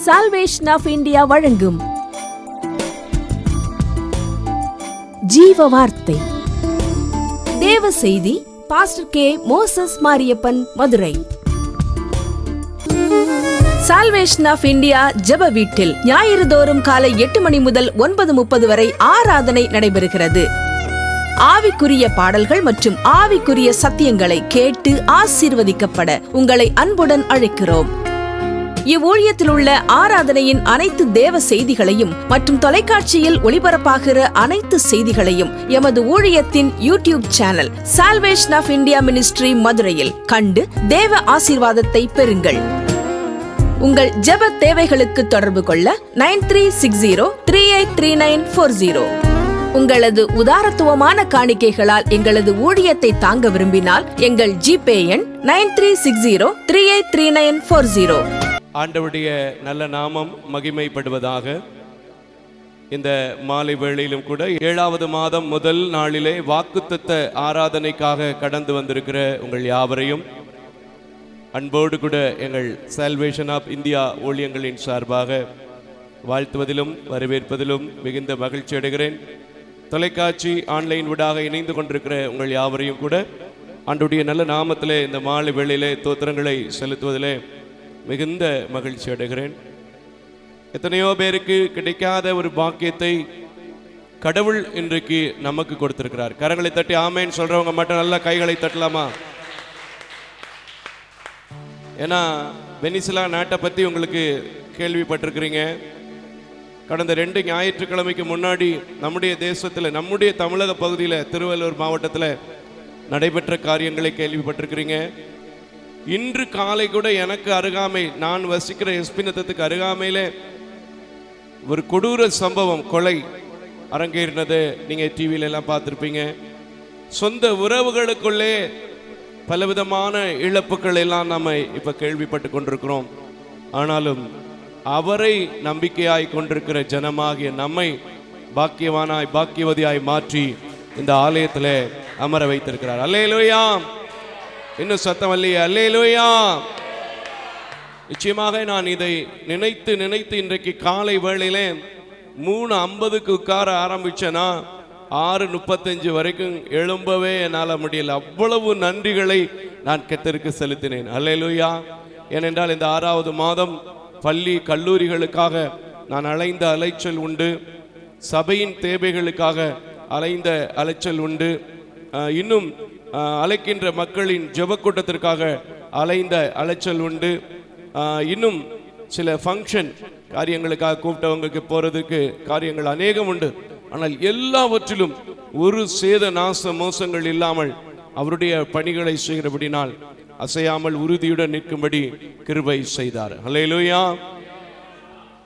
Salvation of India வழங்கும் ஜீவ வார்த்தை தேவ செய்தி. Pastor K. Moses Mariappan, Madurai. Salvation of India ஜெப வீட்டில் ஞாயிறு தோறும் காலை 8 மணி முதல் 9:30 வரை ஆராதனை நடைபெறுகிறது. ஆவிக்குரிய பாடல்கள் மற்றும் ஆவிக்குரிய சத்தியங்களை கேட்டு ஆசீர்வதிக்கப்பட உங்களை அன்புடன் அழைக்கிறோம். இவ்வூழியத்தில் உள்ள ஆராதனையின் அனைத்து தேவ செய்திகளையும் மற்றும் தொலைக்காட்சியில் ஒளிபரப்பாகிற அனைத்து செய்திகளையும் எமது ஊழியத்தின் YouTube channel salvation of India ministry மதுரையில் கண்டு தேவ ஆசீர்வாதத்தை பெறுங்கள். உங்கள் ஜெப தேவைகளுக்கு தொடர்பு கொள்ள 9360383940. உங்களது உதாரத்துவமான காணிக்கைகளால் எங்களது ஊழியத்தை தாங்க விரும்பினால் எங்கள் ஜிபே எண் 9360383940. ஆண்டவருடைய நல்ல நாமம் மகிமைப்படுவதாக. இந்த மாலை வேளையிலும் கூட 7வது மாதம் முதல் நாளிலே வாக்குத்தத்த ஆராதனைக்காக கடந்து வந்திருக்கிற உங்கள் யாவரையும் அன்போடு கூட எங்கள் சால்வேஷன் ஆஃப் இந்தியா ஊழியங்களின் சார்பாக வாழ்த்துவதிலும் வரவேற்பதிலும் மிகுந்த மகிழ்ச்சி அடைகிறேன். தொலைக்காட்சி ஆன்லைன் ஊடாக இணைந்து கொண்டிருக்கிற உங்கள் யாவரையும் கூட ஆண்டவருடைய நல்ல நாமத்திலே இந்த மாலை வேளையிலே தோத்திரங்களை செலுத்துவதிலே மிகுந்த மகிழ்ச்சி அடைகிறேன். எத்தனையோ பேருக்கு கிடைக்காத ஒரு பாக்கியத்தை கடவுள் இன்றைக்கு நமக்கு கொடுத்திருக்கிறார். கரங்களை தட்டி ஆமேன்னு சொல்றவங்க மட்டும் நல்ல கைகளை தட்டலாமா? ஏன்னா வெனிசுலா நாட்டை பற்றி உங்களுக்கு கேள்விப்பட்டிருக்கிறீங்க. கடந்த 2 ஞாயிற்றுக்கிழமைக்கு முன்னாடி நம்முடைய தேசத்தில், நம்முடைய தமிழக பகுதியில், திருவள்ளூர் மாவட்டத்தில் நடைபெற்ற காரியங்களை கேள்விப்பட்டிருக்கிறீங்க. இன்று காலை கூட எனக்கு அருகாமை, நான் வசிக்கிற எஸ்பிநத்தத்துக்கு அருகாமையிலே ஒரு கொடூர சம்பவம், கொலை அரங்கேறினது நீங்கள் டிவியில எல்லாம் பார்த்துருப்பீங்க. சொந்த உறவுகளுக்குள்ளே பலவிதமான இழப்புகள் எல்லாம் நம்ம இப்போ கேள்விப்பட்டு கொண்டிருக்கிறோம். ஆனாலும் அவரை நம்பிக்கையாய் கொண்டிருக்கிற ஜனமாகிய நம்மை பாக்கியவானாய் பாக்கியவதியாய் மாற்றி இந்த ஆலயத்தில் அமர வைத்திருக்கிறார். அல்லேலூயா! இன்னும் சத்தம் இல்லையே? அல்லேலூயா! நிச்சயமாக நான் இதை நினைத்து இன்றைக்கு காலை வேளையிலே 3:50க்கு உட்கார ஆரம்பிச்சேன்னா 6:35 வரைக்கும் எழும்பவே என்னால் முடியல. அவ்வளவு நன்றிகளை நான் கர்த்தருக்கு செலுத்தினேன். அல்லேலூயா! ஏனென்றால் இந்த 6வது மாதம் பள்ளி கல்லூரிகளுக்காக நான் அலைந்த அலைச்சல் உண்டு, சபையின் தேவைகளுக்காக அலைந்த அலைச்சல் உண்டு, இன்னும் அழைக்கின்ற மக்களின் ஜெபக்கூட்டத்திற்காக அலைந்த அலைச்சல் உண்டு, இன்னும் சில ஃபங்க்ஷன் காரியங்களுக்காக கூப்பிட்டவங்களுக்கு போகிறதுக்கு காரியங்கள் அநேகம் உண்டு. ஆனால் எல்லாவற்றிலும் ஒரு சேத நாச மோசங்கள் இல்லாமல் அவருடைய பணிகளை செய்கிறபடினால் அசையாமல் உறுதியுடன் நிற்கும்படி கிருபை செய்தார். அல்லேலூயா!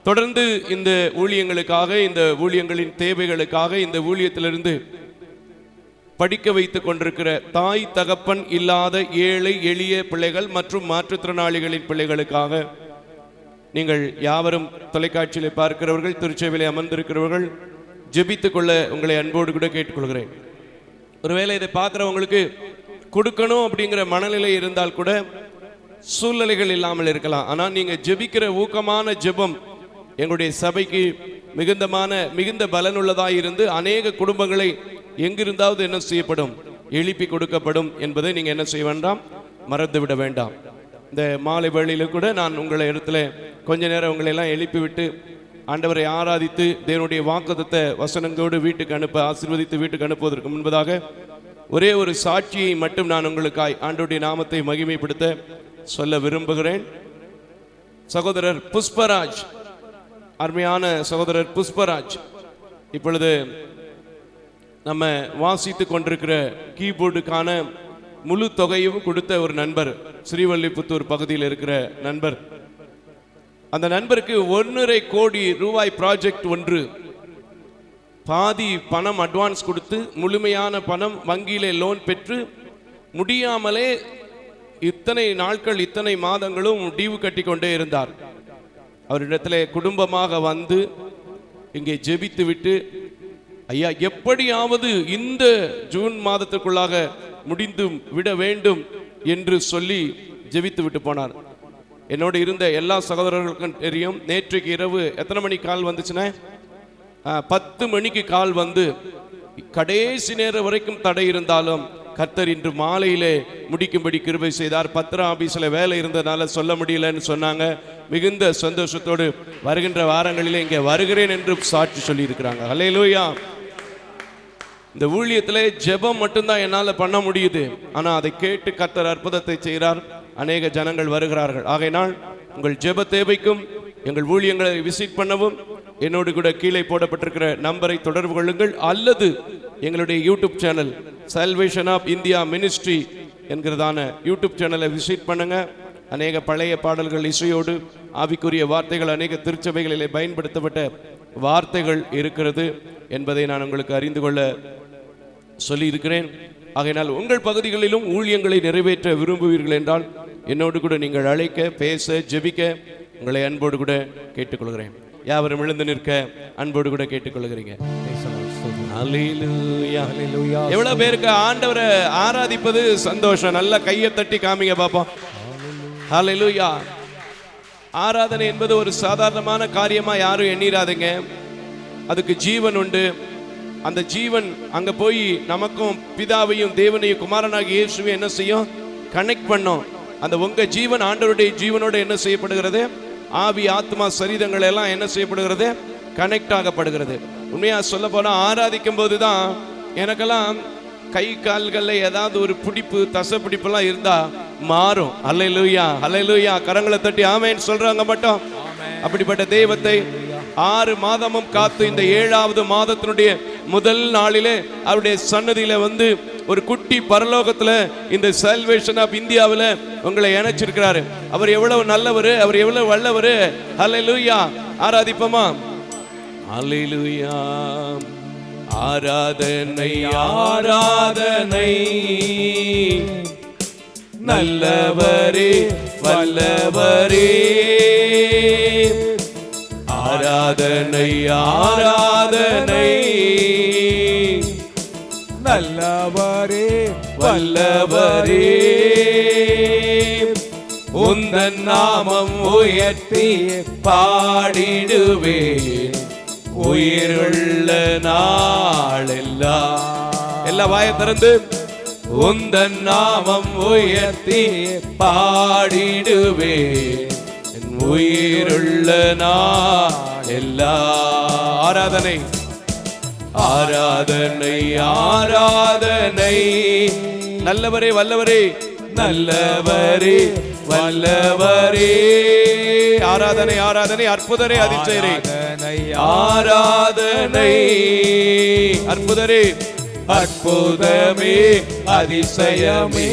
தொடர்ந்து இந்த ஊழியங்களுக்காக, இந்த ஊழியங்களின் தேவைகளுக்காக, இந்த ஊழியத்திலிருந்து படிக்க வைத்துக் கொண்டிருக்கிற தாய் தகப்பன் இல்லாத ஏழை எளிய பிள்ளைகள் மற்றும் மாற்றுத்திறனாளிகளின் பிள்ளைகளுக்காக நீங்கள் யாவரும் தொலைக்காட்சியில் பார்க்கிறவர்கள், திருச்சேவிலே அமர்ந்திருக்கிறவர்கள் ஜெபித்துக் கொள்ள உங்களை அன்போடு கூட கேட்டுக்கொள்கிறேன். ஒருவேளை இதை பார்க்குறவங்களுக்கு கொடுக்கணும் அப்படிங்கிற மனநிலை இருந்தால் கூட சூழ்நிலைகள் இல்லாமல் இருக்கலாம். ஆனால் நீங்கள் ஜெபிக்கிற ஊக்கமான ஜெபம் எங்களுடைய சபைக்கு மிகுந்த பலனுள்ளதாக இருந்து அநேக குடும்பங்களை எங்கிருந்தாவது என்ன செய்யப்படும், எழுப்பி கொடுக்கப்படும் என்பதை நீங்கள் என்ன செய்ய வேண்டாம், மறந்துவிட வேண்டாம். இந்த மாலை வேளையில கூட நான் உங்களை இடத்துல கொஞ்ச நேரம் உங்களை எல்லாம் எழுப்பி விட்டு ஆண்டவரை ஆராதித்து தேவனுடைய வாக்குத்தத்த வசனங்களோடு வீட்டுக்கு அனுப்ப, ஆசீர்வதித்து வீட்டுக்கு அனுப்புவதற்கு முன்பதாக ஒரே ஒரு சாட்சியை மட்டும் நான் உங்களுக்காய் ஆண்டவருடைய நாமத்தை மகிமைப்படுத்த சொல்ல விரும்புகிறேன். சகோதரர் புஷ்பராஜ், அருமையான சகோதரர் புஷ்பராஜ், இப்பொழுது நம்ம வாசித்து கொண்டிருக்கிற கீபோர்டுக்கான முழு தொகையும் கொடுத்த ஒரு நண்பர், ஸ்ரீவல்லிபுத்தூர் பகுதியில் இருக்கிற நண்பர். அந்த நண்பருக்கு 1.5 கோடி ரூபாய் ப்ராஜெக்ட் ஒன்று, பாதி பணம் அட்வான்ஸ் கொடுத்து முழுமையான பணம் வங்கியிலே லோன் பெற்று முடியாமலே இத்தனை நாட்கள், இத்தனை மாதங்களும் டியூ கட்டி கொண்டே இருந்தார். அவரிடத்துல குடும்பமாக வந்து இங்கே ஜெபித்து விட்டு, ஐயா எப்படியாவது இந்த ஜூன் மாதத்துக்குள்ளாக முடிந்து விட வேண்டும் என்று சொல்லி ஜெபித்து விட்டு போனார். என்னோடு இருந்த எல்லா சகோதரர்களுக்கும் தெரியும். நேற்றைக்கு இரவு எத்தனை மணிக்கு கால் வந்துச்சுன்னா 10 மணிக்கு கால் வந்து கடைசி நேரம் வரைக்கும் தடை இருந்தாலும் கர்த்தர் இன்று மாலையிலே முடிக்கும்படி கிருபை செய்தார். பத்திரம் ஆபீஸில் வேலை இருந்ததுனால சொல்ல முடியலன்னு சொன்னாங்க. மிகுந்த சந்தோஷத்தோடு வருகின்ற வாரங்களிலே இங்கே வருகிறேன் என்று சாட்சி சொல்லி இருக்கிறாங்க. ஹல்லேலூயா. இந்த ஊழியத்திலே ஜெபம் மட்டும்தான் என்னால் பண்ண முடியுது. ஆனால் அதை கேட்டு கர்த்தர் அற்புதத்தை செய்கிறார். அநேக ஜனங்கள் வருகிறார்கள். ஆகையினால் உங்கள் ஜெப தேவைக்கும் எங்கள் ஊழியங்களை விசிட் பண்ணவும் என்னோடு கூட கீழே போடப்பட்டிருக்கிற நம்பரை தொடர்பு கொள்ளுங்கள். அல்லது எங்களுடைய YouTube channel salvation of India ministry என்கிறதான யூடியூப் சேனலை விசிட் பண்ணுங்க. அநேக பழைய பாடல்கள் இசையோடு ஆவிக்குரிய வார்த்தைகள், அநேக திருச்சபைகளிலே பயன்படுத்தப்பட்ட வார்த்தைகள் இருக்கிறது என்பதை நான் உங்களுக்கு அறிந்து கொள்ள சொல்லி இருக்கிறேன். ஆகையினால் உங்கள் பகுதிகளிலும் ஊழியங்களை நிறைவேற்ற விரும்புவீர்கள் என்றால் என்னோடு கூட நீங்கள் அழைக்க, பேச, ஜெபிக்க உங்களை அன்போடு கூட கேட்டுக்கொள்கிறேன். யாவரும் எழுந்து நிற்க அன்போடு கூட கேட்டுக்கொள்கிறீங்க. எவ்வளவு பேருக்கு ஆண்டவரை ஆராதிப்பது சந்தோஷம்? நல்ல கையை தட்டி காமிங்க பாப்போம். ஹல்லேலூயா. ஆராதனை என்பது ஒரு சாதாரணமான காரியமா யாரும் எண்ணிராதுங்க. அதுக்கு ஜீவன் உண்டு. அந்த ஜீவன் அங்க போய் நமக்கும் பிதாவையும் தேவனையும் குமாரனாகிய இயேசுவை என்ன செய்யும்? கனெக்ட் பண்ணும். அந்த உங்க ஜீவன் ஆண்டவருடைய ஜீவனோட என்ன செய்யப்படுகிறது? ஆவி, ஆத்மா, சரீரங்கள் எல்லாம் என்ன செய்யப்படுகிறது? கனெக்ட் ஆகப்படுகிறது. உண்மையா சொல்ல போனா ஆராதிக்கும் போதுதான் எனக்கெல்லாம் கை கால்களில் ஏதாவது ஒரு பிடிப்பு, தசை பிடிப்பெல்லாம் இருந்தா மாறும். ஹல்லேலூயா, ஹல்லேலூயா. கரங்களை தட்டி ஆமென் சொல்றாங்க மட்டும். அப்படிப்பட்ட தெய்வத்தை 6 மாதமும் காத்து இந்த 7வது மாதத்தினுடைய முதல் நாளிலே அவருடைய சன்னதியில வந்து ஒரு குட்டி பரலோகத்துல இந்த சால்வேஷன் ஆஃப் இந்தியாவில் உங்களை இணைச்சிருக்கிறாரு. அவர் எவ்வளவு நல்லவர், அவர் எவ்வளவு வல்லவர். ஹல்லேலூயா. ஆராதிப்போமா? ஹல்லேலூயா. ஆராதனை, ஆராதனை, நல்லவரே, வல்லவரே. ஆராதனை, ஆராதனை, நல்லவரே, வல்லவரே. உந்தன் நாமம் உயர்த்தி பாடிடுவேன் உயிருள்ள நாளெல்லாம். எல்லா வாய திறந்து உந்தன் நாமம் உயர்த்தி பாடிடுவேன் உயிருள்ள நாளெல்லாம். ஆராதனை, ஆராதனை, ஆராதனை, நல்லவரே, வல்லவரே, நல்லவரே, வல்லவரே. ஆராதனை, ஆராதனை, அற்புதரே, அதிசயரே. ஆராதனை, அற்புதரே, அற்புதமே, அதிசயமே.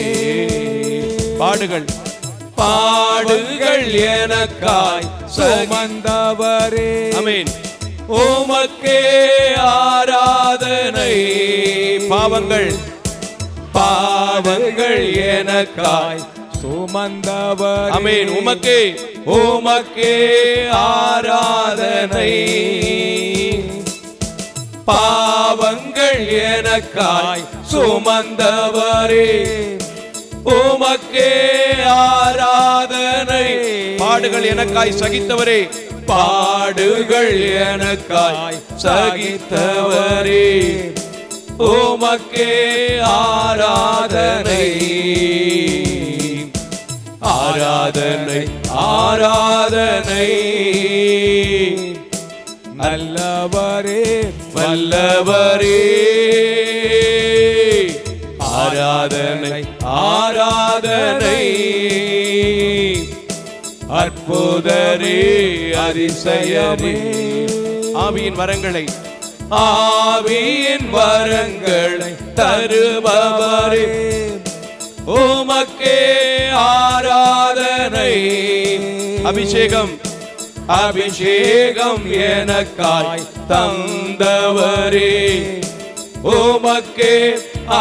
பாடுகள், பாடுகள் எனக்காய் சுமந்தவரே. ஆமென். உமக்கே ஆராதனை. பாவங்கள், பாவங்கள் எனக்காய் சுமந்தவரே. ஆமென். உமக்கே, உமக்கே ஆராதனை. பாவங்கள் எனக்காய் சுமந்தவரே. உமக்கே ஆராதனை. பாடுகள் எனக்காய் சகித்தவரே. பாடுகள் எனக்காய் சகித்தவரே. உமக்கே ஆராதனை. ஆராதனை, ஆராதனை, நல்லவரே, வல்லவரே. ஆராதனை, ஆராதனை, அற்புதரே, அதிசயமே. ஆவியின் வரங்களை, ஆவியின் வரங்களை தருபவரே. உமக்கே ஆராதனை. அபிஷேகம், அபிஷேகம் எனக்காய் தந்தவரே. உமக்கே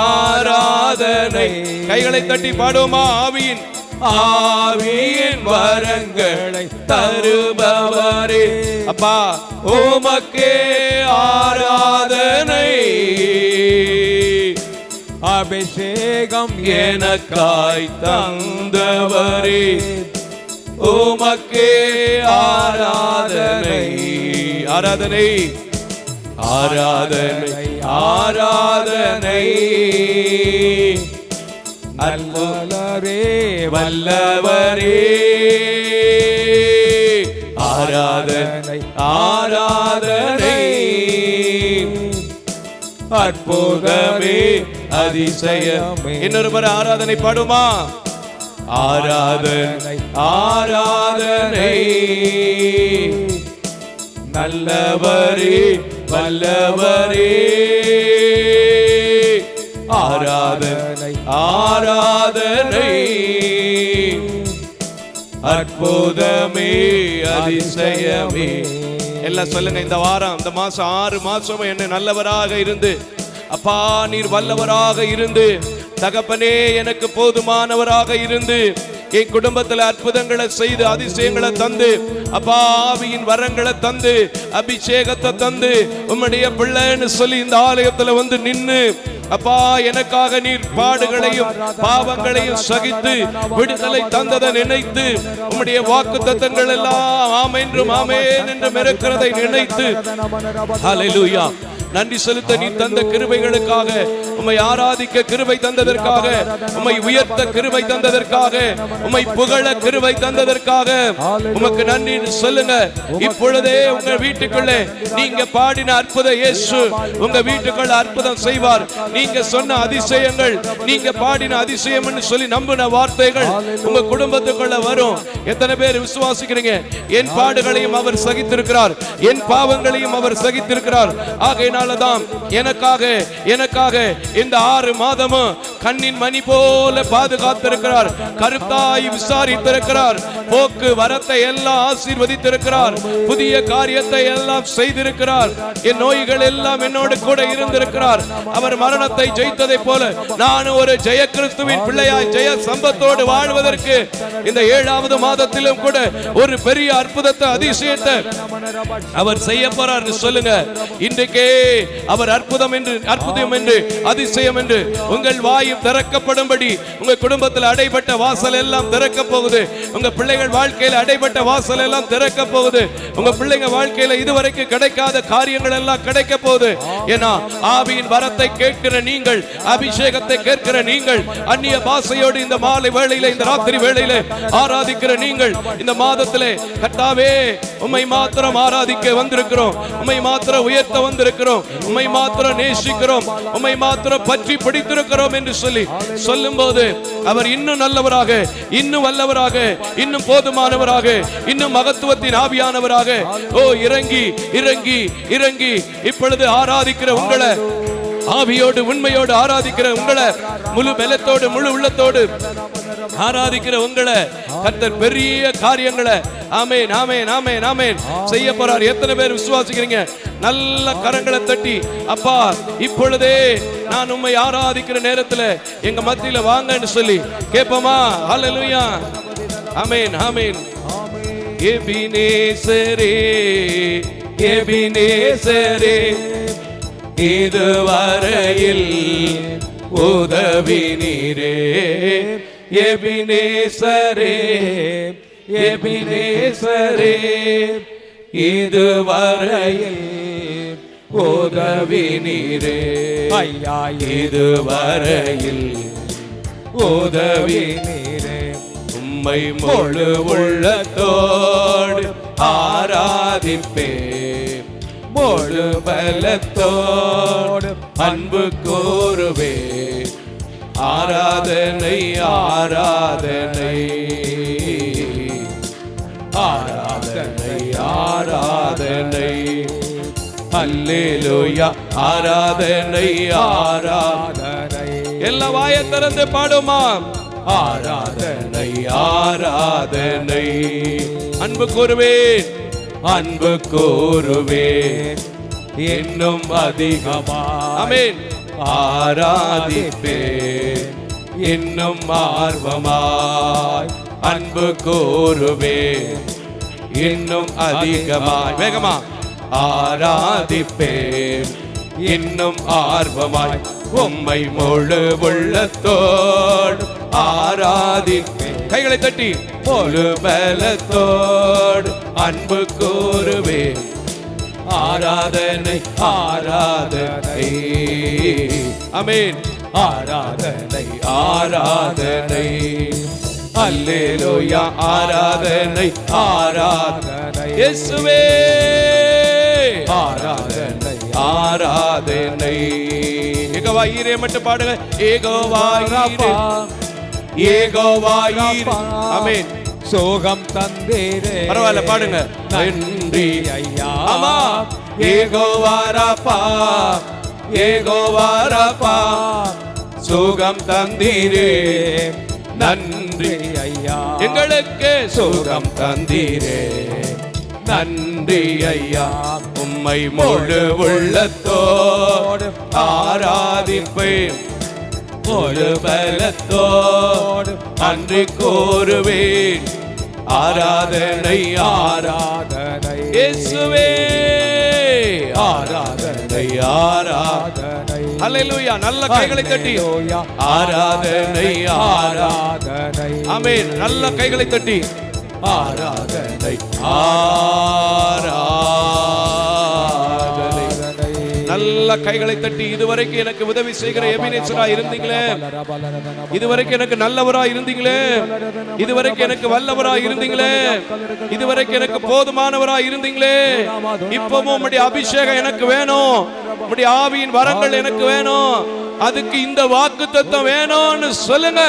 ஆராதனை. கைகளை தட்டி பாடுமா? ஆவியின், ஆவியின் வரங்களை தருபவரே. அப்பா, உமக்கே ஆராதனை. அபிஷேகம் எனக்காய் தந்தவரே. உமக்கே ஆராதனை ஆராதனை ஆராதனை ஆராதனை அல்லவரே வல்லவரே ஆராதனை ஆராதனை அற்புதமே அதிசயமே. இன்னொரு முறை ஆராதனை பாடுமா? ஆராதனை ஆராதனை நல்லவரே வல்லவரே ஆராதனை ஆராதனை அற்புதமே அதிசயமே. எல்லாம் சொல்லுங்க. இந்த வாரம் இந்த மாசம் 6 மாசம் என்ன நல்லவராக இருந்து, அப்பா நீர் வல்லவராக இருந்து, தகப்பனே எனக்கு போதுமானவராக இருந்து, என் குடும்பத்தில் அற்புதங்களை செய்து அதிசயங்களை தந்து, அப்பா ஆவியின் வரங்களை தந்து, அபிஷேகத்தை தந்து, உம்முடைய பிள்ளைன்னு சொல்லி இந்த ஆலயத்துல வந்து நின்னு, அப்பா எனக்காக நீர் பாடுகளையும் பாவங்களையும் சகித்து விடுதலை தந்ததை நினைத்து, உம்முடைய வாக்குத்தத்தங்கள் எல்லாம் ஆமென்றும் ஆமென் என்றும் இருக்கிறதை நினைத்து ஹல்லேலூயா நன்றி செலுத்த நீ தந்த கிருபைகளுக்காக, உம்மை ஆராதிக்க கிருபை தந்ததற்காக, உம்மை உயர்த்த கிருபை தந்ததற்காக, உம்மை புகழ கிருபை தந்ததற்காக உமக்கு நன்றி சொல்லுங்க. இப்பொழுதே உங்க வீட்டுக்குள்ளே நீங்க பாடின அற்புத இயேசு உங்க வீட்டுக்குள்ள அற்புதம் செய்வார். நீங்க சொன்ன அதிசயங்கள், நீங்க பாடின அதிசயம் சொல்லி நம்பின வார்த்தைகள் உங்க குடும்பத்துக்குள்ள வரும். எத்தனை பேர் விசுவாசிக்கிறீங்க? என் பாடுகளையும் அவர் சகித்திருக்கிறார், என் பாவங்களையும் அவர் சகித்திருக்கிறார். ஆகையினாலதான் எனக்காக இந்த 6 மாதமும் கண்ணின் மணி போல பாதுகாத்திருக்கிறார், கருத்தாய் விசாரித்திருக்கிறார், போக்கு வரத்தை எல்லாம் ஆசீர்வதித்திருக்கிறார், புதிய காரியத்தை எல்லாம் செய்திருக்கிறார். என் நோய்கள் எல்லாம் என்னோடு கூட இருந்திருக்கிறார். அவர் மரணத்தை ஜெயித்ததை போல நான் ஒரு ஜெய கிறிஸ்துவின் பிள்ளையாய் ஜெய சம்பத்தோடு வாழ்வதற்கு இந்த 7வது மாதத்திலும் கூட ஒரு பெரிய அற்புதத்தை அதிசயத்தை அவர் செய்ய போறார் சொல்லுங்க. இன்றைக்கே அவர் அற்புதம் என்று அதிசயம் என்று உங்கள் வாயும் திறக்கப்படும்படி, உங்க குடும்பத்தில் அடைபட்ட வாசல் எல்லாம் திறக்க போகுது. உங்க பிள்ளைகள் வாழ்க்கையில் அடைபட்ட வாசல் எல்லாம் திறக்க போகுது. உங்க பிள்ளைங்க வாழ்க்கையில இதுவரைக்கும் கிடைக்காத காரியங்கள் எல்லாம் கிடைக்க போகுது. ஏன்னா ஆவியின் வரத்தை கேட்கிற நீங்கள், அபிஷேகத்தை கேட்கிற நீங்கள், அந்நிய பாஷையோடு இந்த மாலை வேளையில இந்த ராத்திரி வேளையில ஆராதிக்கிற நீங்கள், இந்த மாதத்திலே கர்த்தாவே உம்மை மாத்திரம் ஆராதிக்க வந்திருக்கிறோம், உம்மை மாத்திரம் உயர்த்த வந்திருக்கிறோம், உம்மை மாத்திரம் நேசிக்கிறோம், உம்மை மாத்திரம் பற்றி பிடித்திருக்கிறோம் என்று சொல்லி சொல்லும்போது அவர் இன்னும் நல்லவராக, இன்னும் வல்லவராக, இன்னும் போதுமானவராக, இன்னும் மகத்துவத்தின் ஆவியானவராக இறங்கி இறங்கி இறங்கி இப்பொழுது ஆராதிக்கிற உங்களை, ஆவியோடு உண்மையோடு ஆராதிக்கிற உங்களை, முழு பலத்தோடு முழு உள்ளத்தோடு ஆராதிக்கிற உங்களை கர்த்தர் பெரிய காரியங்களை ஆமென் ஆமென் ஆமென் ஆமென் செய்ய போறார். எத்தனை பேர் விசுவாசிக்கிறீங்க? நல்ல கரங்களை தட்டி, அப்பா இப்பொழுதே நான் உம்மை ஆராதிக்கிற நேரத்துல எங்க மத்தியில வாங்கன்னு சொல்லி கேட்போமா? ஹல்லேலூயா ஆமென் ஆமென். எபினேசரே எபினேசரே இதுவரையில் உதவி நீரே, எபினேசரே எபினேசரே இதுவரையில் உதவி நீரே, ஐயா இதுவரையில் உதவி நீரே. உம்மை முழு உள்ளத்தோடு ஆராதிப்பே, முழு பலத்தோடு அன்பு கூறுவே, ஆராதனை ஆராதனை ஆராதனை ஆராதனை அல்லேலூயா ஆராதனை ஆராதனை. எல்லா வாயை திறந்து பாடுமா? ஆராதனை ஆராதனை. அன்பு கூறுவேன் அன்பு கூறுவேன் இன்னும் அதிகமா, ஆமென் ஆராதிப்பேன் இன்னும் ஆர்வமாய், அன்பு கூறுவேன் இன்னும் அதிகமாய், வேகமா ஆராதிப்பேன் இன்னும் ஆர்வமாய், உம்மை முழு உள்ளத்தோடு ஆராதிப்பேன். கைகளை தட்டி முழு பலத்தோடு அன்பு கூறுவேன். ஆராதனை ஆராதனை, ஆமென். ஆராதனை ஆராதனை, அல்லேலூயா. ஆராதனை ஆராதனை, இயேசுவே. ஆராதனை ஆராதனை. யெகோவா ஈரே மட்டும் பாடுங்க. யெகோவா ஈரே, யெகோவா ஈரே. ஆமென். சோகம் தந்தீரே. பரவாயில்ல, பாடுங்க. நன்றி ஐயா. ஆமா. யெகோவா ராபா, யெகோவா ராபா, சுகம் தந்தீரே. நன்றி ஐயா. எங்களுக்கு சுகம் தந்தீரே. நன்றி ஐயா. உம்மை முழு உள்ளத்தோடு ஆராதிப்பேன். முழு பலத்தோடு அன்று கூறுவேன். ஆராதனை ஆராதனை, இயேசுவே. ஆராதனை ஆராதனை, அல்லேலூயா. நல்ல கைகளை தட்டி ஆராதனை ஆராதனை, ஆமென். நல்ல கைகளை தட்டி ஆராதனை ஆராதனை, நல்ல கைகளை தட்டி. இதுவரைக்கும் எனக்கு உதவி செய்கிற எபினேசரா இருந்தீங்களே, இதுவரைக்கும் எனக்கு நல்லவரா இருந்தீங்களே, இதுவரைக்கும் எனக்கு வல்லவரா இருந்தீங்களே, இதுவரைக்கும் எனக்கு போதுமானவரா இருந்தீங்களே, இப்பவும் உம்முடைய அபிஷேகம் எனக்கு வேணும், உம்முடைய ஆவியின் வரங்கள் எனக்கு வேணும், அதுக்கு இந்த வாக்குத்தத்தம் வேணும்னு சொல்லுங்க.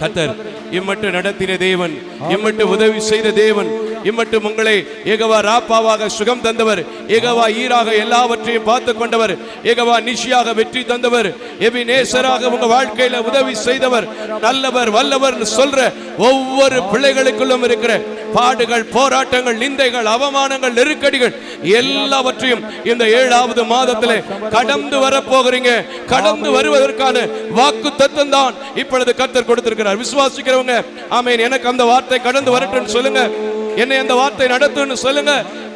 கர்த்தர் இம்மட்டு நடத்தின தேவன், இம்மட்டு உதவி செய்த தேவன், இம்மட்டும் உங்களை யெகோவா ராப்பாவாக சுகம் தந்தவர், யெகோவா ஈராக எல்லாவற்றையும் பார்த்து கொண்டவர், யெகோவா நிஷியாக வெற்றி தந்தவர், எபினேசராக உங்க வாழ்க்கையில உதவி செய்தவர், நல்லவர் வல்லவர் சொல்ற ஒவ்வொரு பிள்ளைகளுக்குள்ளும் இருக்கிற பாடுகள், போராட்டங்கள், நிந்தைகள், அவமானங்கள், நெருக்கடிகள் எல்லாவற்றையும் இந்த 7வது மாதத்திலே கடந்து வரப்போகிறீங்க. கடந்து வருவதற்கான வாக்கு தத்தம் தான் இப்பொழுது கர்த்தர் கொடுத்திருக்கிறார். விசுவாசிக்கிறவங்க ஆமென். எனக்கு அந்த வார்த்தை கடந்து வரட்டும் சொல்லுங்க. என்னை அந்த வார்த்தை நடத்துன்னு சொல்லுங்க.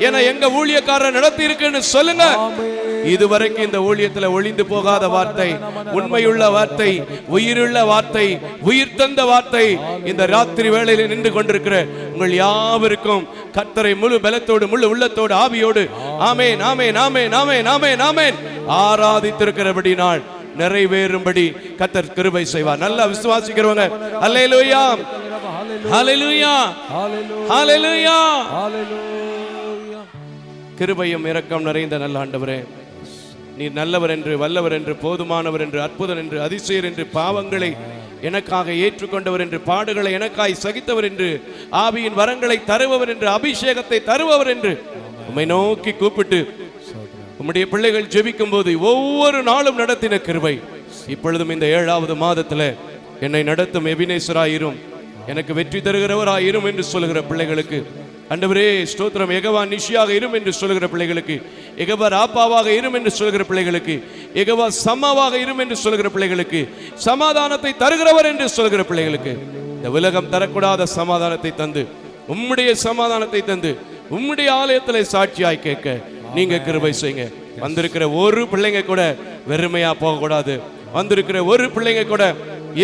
என்னை எங்க ஊழியக்காரர் நடத்தி இருக்குன்னு சொல்லுங்க. இதுவரைக்கும் இந்த ஊழியத்துல ஒளிந்து போகாத வார்த்தை, உண்மையுள்ள வார்த்தை, உயிருள்ள வார்த்தை, உயிர் தந்த வார்த்தை இந்த ராத்திரி வேளையில நின்று கொண்டிருக்கிற உங்கள் யாவருக்கும் கர்த்தரை முழு பலத்தோடு முழு உள்ளத்தோடு ஆவியோடு ஆமென் ஆமென் ஆமென் ஆமென் ஆமென் ஆமென் ஆராதித்திருக்கிறபடினால் நிறைவேறும்படி கர்த்தர் கிருபை செய்வார். நல்லா விசுவாசிக்கிறவங்க அல்லேலூயா ஹல்லேலூயா ஹல்லேலூயா. கிருபையும் இரக்கம் நிறைந்த நல்ல ஆண்டவரே, நீர் நல்லவர் என்று, வல்லவர் என்று, போதுமானவர் என்று, அற்புதர் என்று, அதிசயர் என்று, பாவங்களை எனக்காக ஏற்றுக்கொண்டவர் என்று, பாடுகளை எனக்காய் சகித்தவர் என்று, ஆவியின் வரங்களை தருபவர் என்று, அபிஷேகத்தை தருபவர் என்று உம்மை நோக்கி கூப்பிட்டு உம்முடைய பிள்ளைகள் ஜெபிக்கும் போது ஒவ்வொரு நாளும் நடத்தின கிருபை இப்பொழுதும் இந்த 7வது மாதத்துல என்னை நடத்தும் எபினேசராயிரும், எனக்கு வெற்றி தருகிறவராயிரும் என்று சொல்லுகிற பிள்ளைகளுக்கு ஆண்டவரே ஸ்தோத்திரம். யெகோவா நிஷியாக இரும் என்று சொல்லுகிற பிள்ளைகளுக்கு, யெகோவா ராப்பாவாக இரும் என்று சொல்லுகிற பிள்ளைகளுக்கு, யெகோவா சம்மாவாக இரும் என்று சொல்லுகிற பிள்ளைகளுக்கு, சமாதானத்தை தருகிறவர் என்று சொல்லுகிற பிள்ளைகளுக்கு, இந்த உலகம் தரக்கூடாத சமாதானத்தை தந்து, உம்முடைய சமாதானத்தை தந்து, உம்முடைய ஆலயத்திலே சாட்சியாய் கேட்க நீங்க கிருபை செய்யுங்க. வந்திருக்கிற ஒரு பிள்ளைங்க கூட வெறுமையா போகக்கூடாது. வந்திருக்கிற ஒரு பிள்ளைங்க கூட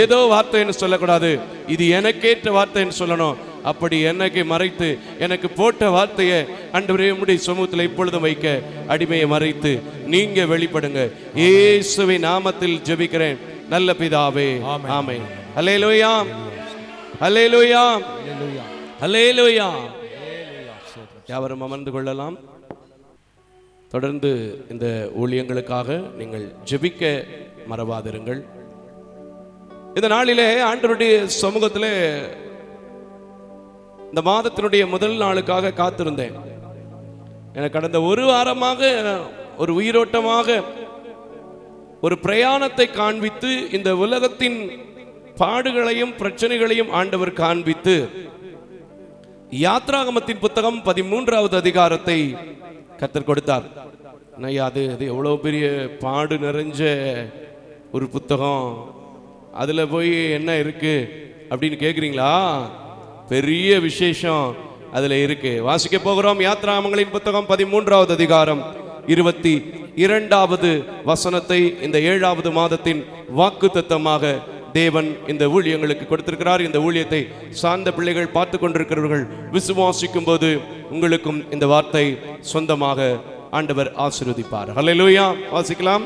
ஏதோ வார்த்தைன்னு சொல்லக்கூடாது, இது எனக்கேற்ற வார்த்தைன்னு சொல்லணும். அப்படி என்னை மறைத்து எனக்கு போட்ட வார்த்தையை ஆண்டவரே உம்முடைய சமூகத்தில் இப்பொழுதும் வைக்க அடிமையை மறைத்து நீங்க வெளிப்படுங்க. இயேசுவின் நாமத்தில் ஜெபிக்கிறேன் நல்ல பிதாவே, ஆமென். அல்லேலூயா அல்லேலூயா அல்லேலூயா. யாவரும் அமர்ந்து கொள்ளலாம். தொடர்ந்து இந்த ஊழியங்களுக்காக நீங்கள் ஜெபிக்க மறவாதிருங்கள். இந்த நாளிலே ஆண்டவருடைய சமூகத்திலே இந்த மாதத்தினுடைய முதல் நாளுக்காக காத்திருந்தேன். எனக்கு கடந்த ஒரு வாரமாக ஒரு உயிரோட்டமாக ஒரு பிரயாணத்தை காண்பித்து, இந்த உலகத்தின் பாடுகளையும் பிரச்சனைகளையும் ஆண்டவர் காண்பித்து, யாத்ராகமத்தின் புத்தகம் 13வது அதிகாரத்தை கர்த்தர் கொடுத்தார். அது எவ்வளவு பெரிய பாடு நிறைஞ்ச ஒரு புத்தகம், அதுல போய் என்ன இருக்கு அப்படின்னு கேக்குறீங்களா? பெரிய விசேஷம் அதுல இருக்கு. வாசிக்க போகிறோம். யாத்ராகமங்களின் புத்தகம் 13வது அதிகாரம் 22வது வசனத்தை இந்த 7வது மாதத்தின் வாக்குத்தத்தமாக தேவன் இந்த ஊழியங்களுக்கு கொடுத்திருக்கிறார். இந்த ஊழியத்தை சார்ந்த பிள்ளைகள் பார்த்து கொண்டிருக்கிறவர்கள் விசுவாசிக்கும் போது உங்களுக்கும் இந்த வார்த்தை சொந்தமாக ஆண்டவர் ஆசீர்வதிப்பார். ஹல்லேலூயா. வாசிக்கலாம்.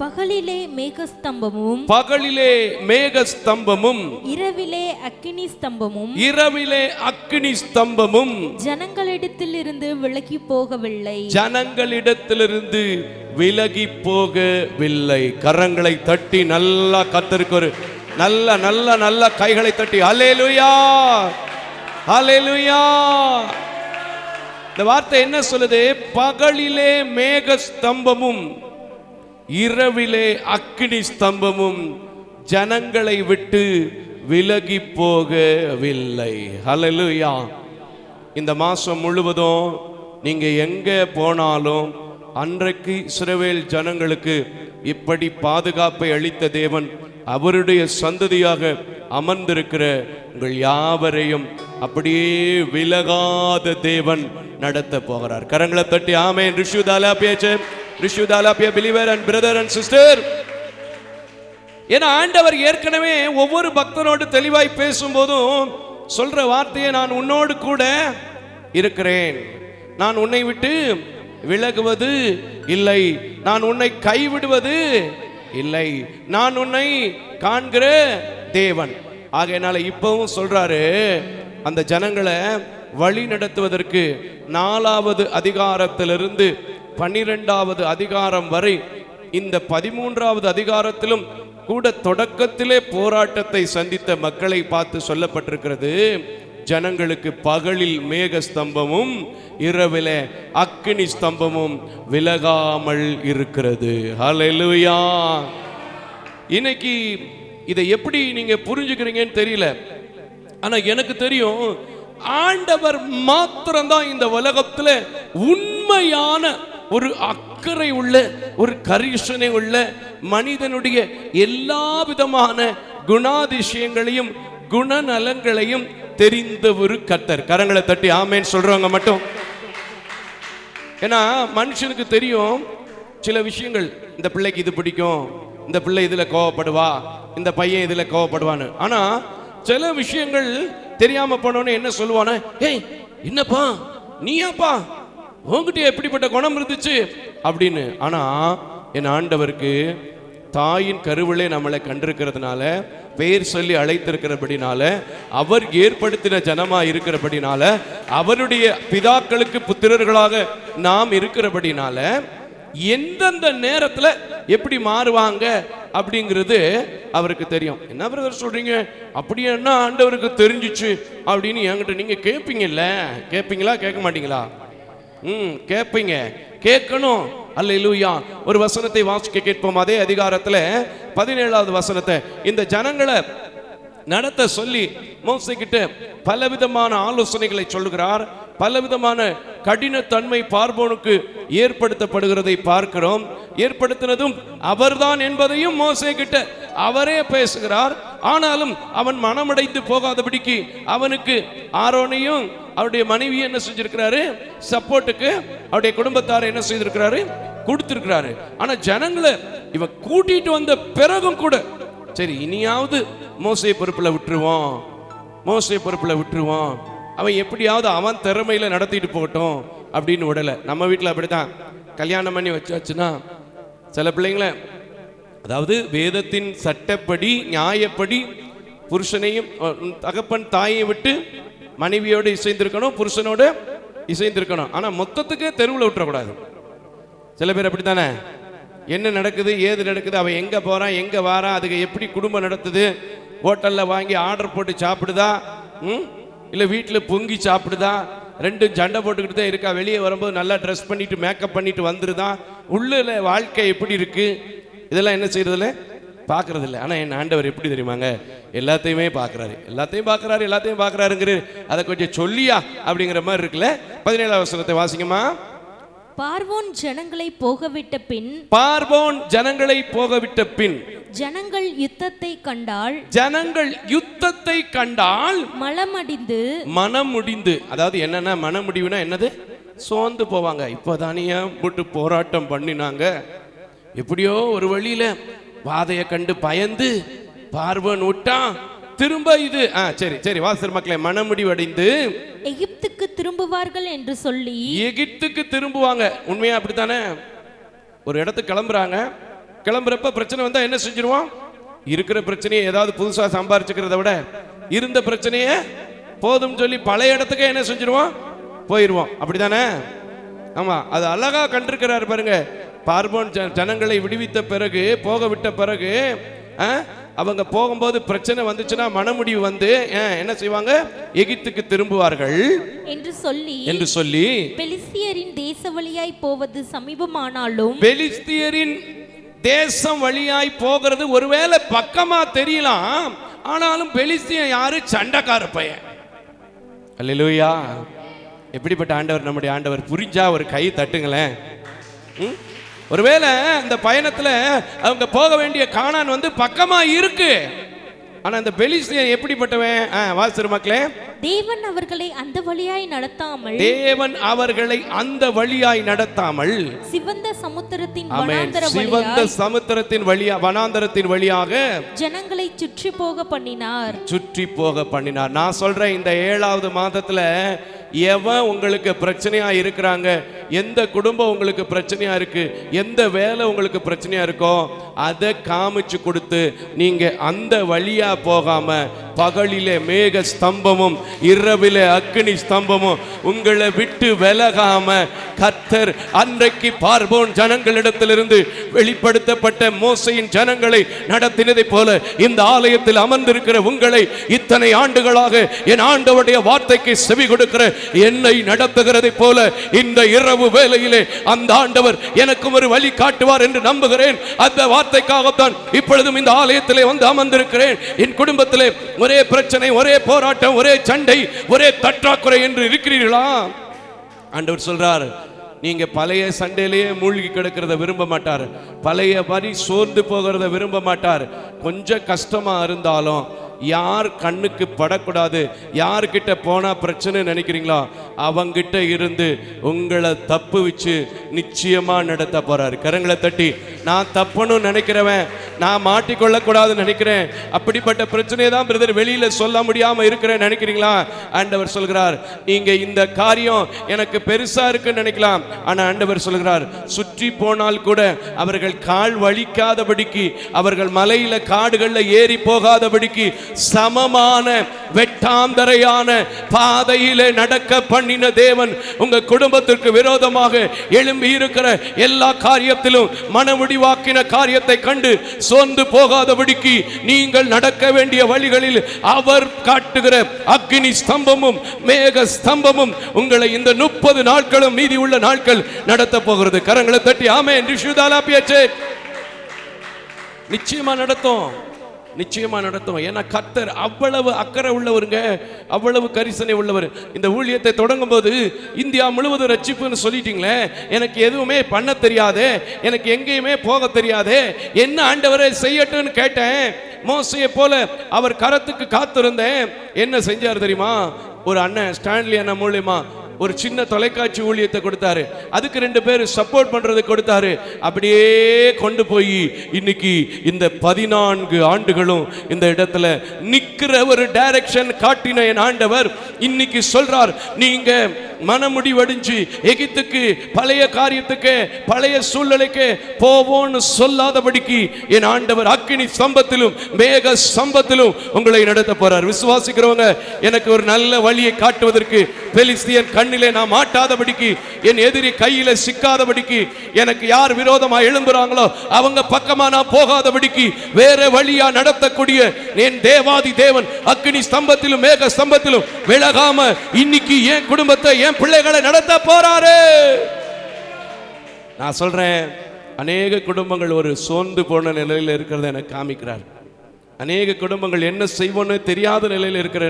பகலிலே மேகஸ்தம்பமும் பகலிலே மேகஸ்தம்பமும் இரவிலே அக்கினி ஸ்தம்பமும் இரவிலே அக்கினி ஸ்தம்பமும் ஜனங்களிடத்திலிருந்து விலகி போகவில்லை. ஜனங்களிடத்திலிருந்து விலகி போகவில்லை. கரங்களை தட்டி நல்லா கர்த்தருக்கு ஒரு நல்ல நல்ல நல்ல கைகளை தட்டி ஹல்லேலூயா, ஹல்லேலூயா. இந்த வார்த்தை என்ன சொல்லுது? பகலிலே மேகஸ்தம்பமும் இரவிலே அக்கினி ஸ்தம்பமும் ஜனங்களை விட்டு விலகி போகவில்லை. ஹல்லேலூயா. இந்த மாசம் முழுவதும் நீங்க எங்க போனாலும் அன்றைக்கு இஸ்ரவேல் ஜனங்களுக்கு இப்படி பாதுகாப்பை அளித்த தேவன் அவருடைய சந்ததியாக அமர்ந்திருக்கிற உங்கள் யாவரையும் அப்படியே விலகாத தேவன் நடத்த போகிறார். கரங்களை தட்டி ஆமென். ரிஷுதாலாபியா believer and brother and sister. ஏன்னா ஆண்டவர் ஏற்கனவே ஒவ்வொரு பக்தனோடு தெளிவாய் பேசும்போதும் சொல்ற வார்த்தையை, நான் உன்னோடு கூட இருக்கிறேன், நான் உன்னை விட்டு விலகுவது இல்லை, நான் உன்னை கைவிடுவது இல்லை, நான் உன்னை காண்கிற தேவன். ஆகையினால இப்பவும் சொல்றாரு, அந்த ஜனங்களை வழி நடத்துவதற்கு 4வது அதிகாரத்திலிருந்து 12வது அதிகாரம் வரை, இந்த 13வது அதிகாரத்திலும் கூட தொடக்கத்திலே போராட்டத்தை சந்தித்த மக்களை பார்த்து சொல்லப்பட்டிருக்கிறது. ஜனங்களுக்கு பகலில் மேக ஸ்தம்பமும் இரவிலே அக்கினி ஸ்தம்பமும் விலகாமல் இருக்கிறது. ஹல்லேலூயா. இன்னைக்கு இதை எப்படி நீங்க புரிஞ்சுக்கிறீங்கன்னு தெரியல, ஆனா எனக்கு தெரியும், ஆண்டவர் மாத்திரம்தான் இந்த உலகத்துல உண்மையான ஒரு அக்கறை உள்ள, ஒரு கரிசனை உள்ள, மனிதனுடைய எல்லா விதமான குணாதிசயங்களையும் குணநலங்களையும் தெரிந்த ஒரு கர்த்தர். கரங்களை தட்டி ஆமென் சொல்றவங்க மட்டும். ஏன்னா மனுஷனுக்கு தெரியும் சில விஷயங்கள், இந்த பிள்ளைக்கு இது பிடிக்கும், இந்த பிள்ளை இதுல கோவப்படுவா, இந்த பையன் இதுல கோவப்படுவான்னு. ஆனா சில விஷயங்கள் தெரியாம போனோன்னு என்ன சொல்லுவானே, ஏய் என்னப்பா நீயாப்பா, உங்ககிட்ட எப்படிப்பட்ட குணம் இருந்துச்சு அப்படின்னு. ஆனா என் ஆண்டவருக்கு தாயின் கருவிலே நம்மளை கண்டிருக்கிறதுனால, பெயர் சொல்லி அழைத்திருக்கிறபடினால, அவர் ஏற்படுத்தின ஜனமா இருக்கிறபடினால, அவருடைய பிதாக்களுக்கு புத்திரர்களாக நாம் இருக்கிறபடினால, எந்தெந்த நேரத்துல எப்படி மாறுவாங்க அப்படிங்கிறது அவருக்கு தெரியும். என்ன பிரதர் சொல்றீங்க, அப்படி என்ன ஆண்டவருக்கு தெரிஞ்சிச்சு அப்படின்னு என்கிட்ட நீங்க கேட்பீங்கல்ல, கேட்பீங்களா கேட்க மாட்டீங்களா? கேட்பீங்க, கேட்கணும். அல்லேலூயா. ஒரு வசனத்தை வாசிக்க கேட்போம். அதே அதிகாரத்துல 17வது வசனத்தை, இந்த ஜனங்களை நடத்த சொல்லி மோசே கிட்ட பலவிதமான ஆலோசனைகளை சொல்லுகிறார். பலவிதமான கடினத்தன்மை பார்வோனுக்கு ஏற்படுத்தப்படுகிறதை பார்க்கிறோம். ஏற்படுத்தினதும் அவர்தான் என்பதையும் மோசே கிட்ட அவரே பேசுகிறார். ஆனாலும் அவன் மனமடைந்து போகாதபடிக்கு அவனுக்கு ஆரோனையும் அவருடைய மனைவியை என்ன செஞ்சிருக்கிறாரு, சப்போர்ட்டுக்கு அவருடைய குடும்பத்தாரை என்ன செய்திருக்கிறாரு, கொடுத்திருக்கிறாரு. ஆனா ஜனங்களை இவன் கூட்டிட்டு வந்த பிறகும் கூட, சரி இனியாவது மோசே பொறுப்புல விட்டுருவோம், மோசே பொறுப்புல விட்டுருவோம், அவன் எப்படியாவது அவன் திறமையில நடத்திட்டு போகட்டும் அப்படின்னு விடல. நம்ம வீட்டில் அப்படித்தான், கல்யாணம் பண்ணி வச்சாச்சுன்னா சில பிள்ளைங்களை, அதாவது வேதத்தின் சட்டப்படி நியாயப்படி புருஷனையும் தகப்பன் தாயை விட்டு மனைவியோடு இசைந்திருக்கணும், புருஷனோடு இசைந்திருக்கணும். ஆனா மொத்தத்துக்கு தெருவில் விட்டுறக்கூடாது. சில பேர் அப்படித்தானே, என்ன நடக்குது ஏது நடக்குது, அவன் எங்க போறான் எங்க வாரான், அதுக்கு எப்படி குடும்பம் நடத்துது, ஹோட்டல்ல வாங்கி ஆர்டர் போட்டு சாப்பிடுதா, இல்ல வீட்டில் பொங்கி சாப்பிடுதா, ரெண்டும் சண்டை போட்டுக்கிட்டு தான் இருக்கா, வெளியே வரும்போது நல்லா ட்ரெஸ் பண்ணிட்டு மேக்கப் பண்ணிட்டு வந்துருதான், உள்ள வாழ்க்கை எப்படி இருக்கு, இதெல்லாம் என்ன செய்யறதில்ல, பார்க்கறது இல்லை. ஆனால் என் ஆண்டவர் எப்படி தெரியுமாங்க, எல்லாத்தையுமே பார்க்குறாரு, எல்லாத்தையும் பார்க்குறாரு, எல்லாத்தையும் பார்க்குறாருங்கிற அதை கொஞ்சம் சொல்லியா அப்படிங்கிற மாதிரி இருக்குல்ல. 17வது வசனத்தை வாசிங்கம்மா. பார்வோன் ஜனங்களை போகவிட்ட பின், பார்வோன் ஜனங்களை போகவிட்ட பின், ஜனங்கள் யுத்தத்தை கண்டால், ஜனங்கள் யுத்தத்தை கண்டால் மனமடிந்து, மனம் முடிந்து, அதாவது என்னன்னா மனம் முடிவுனா என்னது, சோர்ந்து போவாங்க. இப்போதானே போட்டு போராட்டம் பண்ணினாங்க, எப்படியோ ஒரு வழியில வாதையை கண்டு பயந்து பார்வோன் விட்டான், திரும்ப இது சரி சரி வாசர் மக்களே, மனமுடிவடைந்து எகிப்துக்கு திரும்புவார்கள் என்று சொல்லி. எகிப்துக்கு திரும்புவாங்க. உண்மையா அப்படித்தானே? ஒரு இடத்துக்கு கிளம்புறாங்க, கிளம்புறப்ப பிரச்சனை வந்தா என்ன செஞ்சிருவோம்? இருக்கிற பிரச்சனையை ஏதாவது புதுசா சம்பாரிச்சுக்கிறத விட இருந்த பிரச்சனையை போதும் சொல்லி பழைய இடத்துக்கு என்ன செஞ்சிருவோம்? போயிருவோம். அப்படித்தானே? ஆமா, அது அழகா கண்டிருக்கிறார் பாருங்க. பார்வோன் ஜனங்களை விடுவித்த பிறகு, போக விட்ட பிறகு அவங்க போகும்போது பிரச்சனை வந்துச்சுன்னா மனமுடிவு வந்து என்ன செய்வாங்க? எகிப்துக்கு திரும்புவார்கள் என்று சொல்லி பெலிஸ்தியரின் தேச வழியாய் போவது சமீபமானாலும், பெலிஸ்தியரின் தேசம் வழியாய் போகிறது ஒருவேளை பக்கமா தெரியலாம், ஆனாலும் பெலிஸ்தியன் யாரு? சண்டைக்கார பையன். அல்லேலூயா! எப்படிப்பட்ட ஆண்டவர் நம்முடைய ஆண்டவர்! புரிஞ்சா ஒரு கை தட்டுங்களேன். ஒருவேளை அந்த பயணத்துல அவங்க போக வேண்டிய கானான் வந்து பக்கமா இருக்கு, ஆனா அந்த பெலிஸ்தியன் எப்படிப்பட்டவன்? வாசர் மக்களே, தேவன் அவர்களை அந்த வழியாய் நடத்தாமல், தேவன் அவர்களை அந்த வழியாய் நடத்தாமல் சிவந்த சமுத்திரத்தின் வனாந்தரத்தின் வழியாக ஜனங்களை சுற்றி போக பண்ணினார். நான் சொல்றேன், இந்த 7வது மாதத்துல எவன் உங்களுக்கு பிரச்சனையா இருக்கிறாங்க, எந்த குடும்பம் உங்களுக்கு பிரச்சனையா இருக்கு, எந்த வேலை உங்களுக்கு பிரச்சனையா இருக்கோ அதை காமிச்சு கொடுத்து நீங்க அந்த வழியா போகாம பகலிலே மேக ஸ்தம்பமும் இரவிலே அக்கினி ஸ்தம்பமும் உங்களை விட்டு விலகாம கர்த்தர் அன்றைக்கு பார்வோன் ஜனங்களிடத்திலிருந்து வெளிப்படுத்தப்பட்ட மோசையின் ஜனங்களை நடத்தினதை போல இந்த ஆலயத்தில் அமர்ந்திருக்கிற உங்களை இத்தனை ஆண்டுகளாக என் ஆண்டவருடைய வார்த்தைக்கு செவி கொடுக்கிற என்னை நடத்துகிறதை போல இந்த இரவு வேளையிலே அந்த ஆண்டவர் எனக்கும் ஒரு வழி காட்டுவார் என்று நம்புகிறேன். அந்த வார்த்தைக்காகத்தான் இப்பொழுதும் இந்த ஆலயத்திலே வந்து அமர்ந்திருக்கிறேன். என் குடும்பத்திலே ஒரே பிரச்சனை, ஒரே போராட்டம், ஒரே சண்டை, ஒரே தற்றாக்குறை என்று இருக்கிறீர்களா? ஆண்டவர் சொல்றார், நீங்க பழைய சண்டையிலேயே மூழ்கி கிடக்கிறத விரும்ப மாட்டார், பழைய வரி சோர்ந்து போகிறத விரும்ப மாட்டார். கொஞ்சம் கஷ்டமா இருந்தாலும் யார் கண்ணுக்கு படக்கூடாது, யார்கிட்ட போனா பிரச்சனை நினைக்கிறீங்களோ அவங்கிட்ட இருந்து உங்களை தப்பு வச்சு நிச்சயமா நடத்த போறாரு. கரங்களை தட்டி, நான் தப்புன்னு நினைக்கிறவன், நான் மாட்டிக்கொள்ளக்கூடாதுன்னு நினைக்கிறேன், அப்படிப்பட்ட பிரச்சனையை தான் பிரதர் வெளியில சொல்ல முடியாம இருக்கிறேன் நினைக்கிறீங்களா? ஆண்டவர் சொல்கிறார், நீங்க இந்த காரியம் எனக்கு பெருசா இருக்குன்னு நினைக்கலாம், ஆனா ஆண்டவர் சொல்கிறார், சுற்றி போனால் கூட அவர்கள் கால் வலிக்காதபடிக்கு, அவர்கள் மலையில காடுகள்ல ஏறி போகாதபடிக்கு சமமான வெட்டாந்தரையான பாதையிலே நடக்க பண்ணின தேவன் உங்க குடும்பத்திற்கு விரோதமாக எழும்பி இருக்கிற எல்லா காரியத்திலும் மனமுடிவாக்கின காரியத்தை கண்டு சோர்ந்து போகாதபடிக்கு நீங்கள் நடக்க வேண்டிய வழிகளில் அவர் காட்டுகிற அக்கினி ஸ்தம்பமும் மேக ஸ்தம்பமும் உங்களை இந்த 30 நாட்களும் மீதி உள்ள நாட்கள் நடத்த போகிறது. கரங்களை தட்டி ஆமென். நிச்சயமா நடத்தும், நிச்சயமா நடத்தும். ஏன்னா கர்த்தர் அவ்வளவு அக்கறை உள்ளவருங்க, அவ்வளவு கரிசனை உள்ளவர். இந்த ஊழியத்தை தொடங்கும் போது இந்தியா முழுவதும் ரட்சிப்புன்னு சொல்லிட்டீங்களே, எனக்கு எதுவுமே பண்ண தெரியாது, எனக்கு எங்கேயுமே போக தெரியாது, என்ன ஆண்டவரை செய்யட்டும்னு கேட்டேன். மோசையை போல அவர் கரத்துக்கு காத்திருந்தேன். என்ன செஞ்சார் தெரியுமா? ஒரு அண்ணன் ஸ்டான்லி அண்ணன் மூலியமா ஒரு சின்ன தொலைக்காட்சி ஊழியத்தை கொடுத்தாரு, அதுக்கு 2 பேர் சப்போர்ட் பண்றது கொடுத்தாரு. அப்படியே கொண்டு போய் இன்னைக்கு இந்த 14 ஆண்டுகளும் இந்த இடத்துல நிக்கிற ஒரு டைரக்ஷன் காட்டின என் ஆண்டவர் இன்னைக்கு சொல்றார், நீங்க மனமுடிவடைஞ்சு எகிப்துக்கு பழைய காரியத்துக்கு பழைய சூழ்நிலைக்கு போவோன்னு சொல்லாதபடிக்கு என் ஆண்டவர் அக்கினி ஸ்தம்பத்திலும் மேக ஸ்தம்பத்திலும் உங்களை நடத்த போறார். விசுவாசிக்கிறவங்க எனக்கு ஒரு நல்ல வழியை காட்டுவதற்கு, பெலிஸ்தியன் கண்ணிலே நான் மாட்டாதபடிக்கு, என் எதிரி கையில சிக்காதபடிக்கு, எனக்கு யார் விரோதமா எழும்புறாங்களோ அவங்க பக்கமா நான் போகாதபடிக்கு வேற வழியா நடத்தக்கூடிய என் தேவாதி தேவன் அக்கினி ஸ்தம்பத்திலும் மேக ஸ்தம்பத்திலும் விலகாம இன்னைக்கு என் குடும்பத்தை என் பிள்ளைகளை நடத்த போறாரு. நான் சொல்றேன், அநேக குடும்பங்கள் ஒரு சோர்ந்து போன நிலையில் இருக்கிறத எனக்கு காமிக்கிறார். அநேக குடும்பங்கள் என்ன செய்வோன்னு தெரியாத நிலையில் இருக்கிற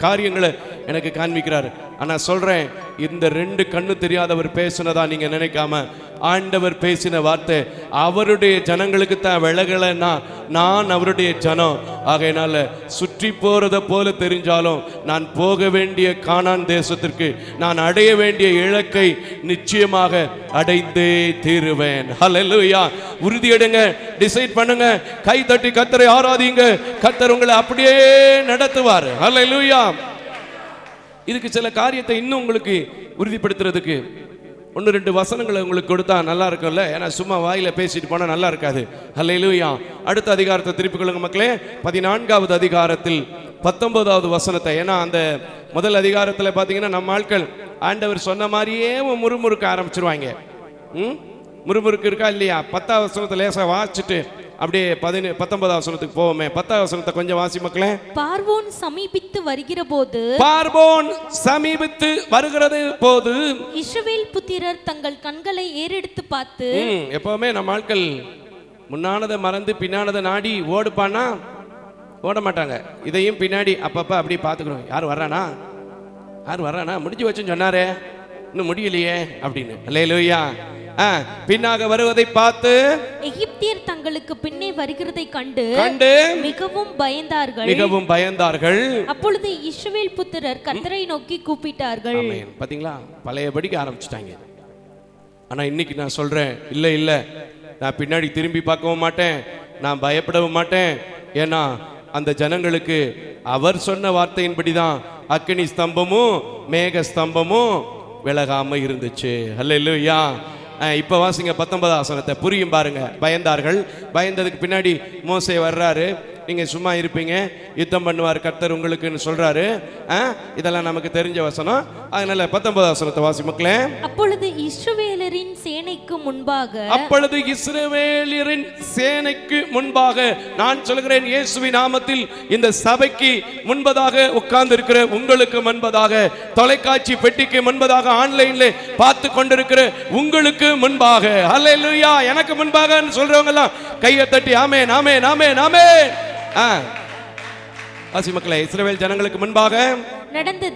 காரியங்களை எனக்கு காண்பிக்கிறார். ஆனா சொல்றேன், இந்த 2 கண்ணு தெரியாதவர் பேசுனதா நீங்க நினைக்காம, ஆண்டவர் பேசின வார்த்தை அவருடைய ஜனங்களுக்கு தான் விலகலைன்னா நான் அவருடைய ஜனம். ஆகையினால சுற்றி போறத போல தெரிஞ்சாலும் நான் போக வேண்டிய கானான் தேசத்திற்கு, நான் அடைய வேண்டிய இலக்கை நிச்சயமாக அடைந்தே தீருவேன். ஹல்லேலூயா. உறுதி எடுங்க, டிசைட் பண்ணுங்க, கை தட்டி கர்த்தரை ஆராதிங்க. கர்த்தர் உங்களை அப்படியே நடத்துவார். ஹல்லேலூயா. இதுக்கு சில காரியத்தை இன்னும் உங்களுக்கு உறுதிப்படுத்துறதுக்கு 1-2 வசனங்களை உங்களுக்கு கொடுத்தா நல்லா இருக்கும்ல. ஏன்னா சும்மா வாயில பேசிட்டு போனா நல்லா இருக்காது. ஹல்லேலூயா. அடுத்த அதிகாரத்தை திருப்பிக் கொள்ளுங்க மக்களே. 14வது அதிகாரத்தில் 19வது வசனத்தை. ஏன்னா அந்த முதல் அதிகாரத்தில் பார்த்தீங்கன்னா நம்ம ஆட்கள் ஆண்டவர் சொன்ன மாதிரியே முறுமுறுக்க ஆரம்பிச்சிருவாங்க. முறுமுறுக்கு இருக்கா இல்லையா? 10வது வசனத்தை லேசா வாசிச்சுட்டு அப்படியே 19வது வசனத்துக்கு போவோமே. 10வது வசனத்தை கொஞ்சம் வாசி மக்களே. பார்வோன் சமீபித்து வருகிற போது, பார்வோன் சமீபித்து வருகிறது போது இஸ்ரவேல் புத்திரர் தங்கள் கண்களை ஏறெடுத்து பார்த்து, எப்பவுமே நம்ம ஆட்கள் முன்னானதை மறந்து பின்னானதை நாடி ஓடுப்பானா? ஓட மாட்டாங்க. இதையும் பின்னாடி அப்பப்ப அப்படி பார்த்துக்கணும். யார் வர்றானா முடிஞ்சு வச்சுன்னு சொன்னாரே, இன்னும் முடியலையே அப்படின்னு. அல்லேலூயா. பின்னாக வருவதை பார்த்து எகிப்தியர் தங்களுக்கு பின்னே வருகிறதை கண்டு மிகவும் பயந்தார்கள். அப்பொழுது இஸ்ரவேல் புத்திரர் கர்த்தரை நோக்கி கூப்பிட்டார்கள். பாத்தீங்களா, பழையபடிக்கு ஆரம்பிச்சிட்டாங்க. ஆனா இன்னைக்கு நான் சொல்றேன், இல்ல நான் பின்னாடி திரும்பி பார்க்கவும் மாட்டேன், நான் பயப்படவும் மாட்டேன். ஏன்னா அந்த ஜனங்களுக்கு அவர் சொன்ன வார்த்தையின்படிதான் அக்கினி ஸ்தம்பமும் மேக ஸ்தம்பமும் விலகாம இருந்துச்சு. அல்லேலூயா. இப்ப வாசிங்க 19வது வசனத்தை, புரியும் பாருங்க. பயந்தார்கள். பயந்ததுக்கு பின்னாடி மோசே வர்றாரு. நீங்க சும்மா இருப்பீங்க, யுத்தம் பண்ணுவார் கர்த்தர் உங்களுக்குன்னு சொல்றாரு. இதெல்லாம் நமக்கு தெரிஞ்ச வசனம். அதனால 19வது வசனத்தை வாசி மக்களே. அப்பொழுது இஸ்ரவேலரின் சேனைக்கு முன்பாக நான் சொல்கிறேன், இயேசுவின் நாமத்தில் இந்த சபைக்கு முன்பதாக உட்கார்ந்து இருக்கிற உங்களுக்கு முன்பதாக, தொலைக்காட்சி பெட்டிக்கு முன்பதாக, ஆன்லைன்ல பார்த்து கொண்டிருக்கிற உங்களுக்கு முன்பாக, ஹல்லேலூயா, எனக்கு முன்பாக சொல்றவங்க எல்லாம் கையை தட்டி ஆமென் ஆமென் ஆமென் ஆமென். ஆசி மக்களே, இஸ்ரவேல் ஜனங்களுக்கு முன்பாக நடந்த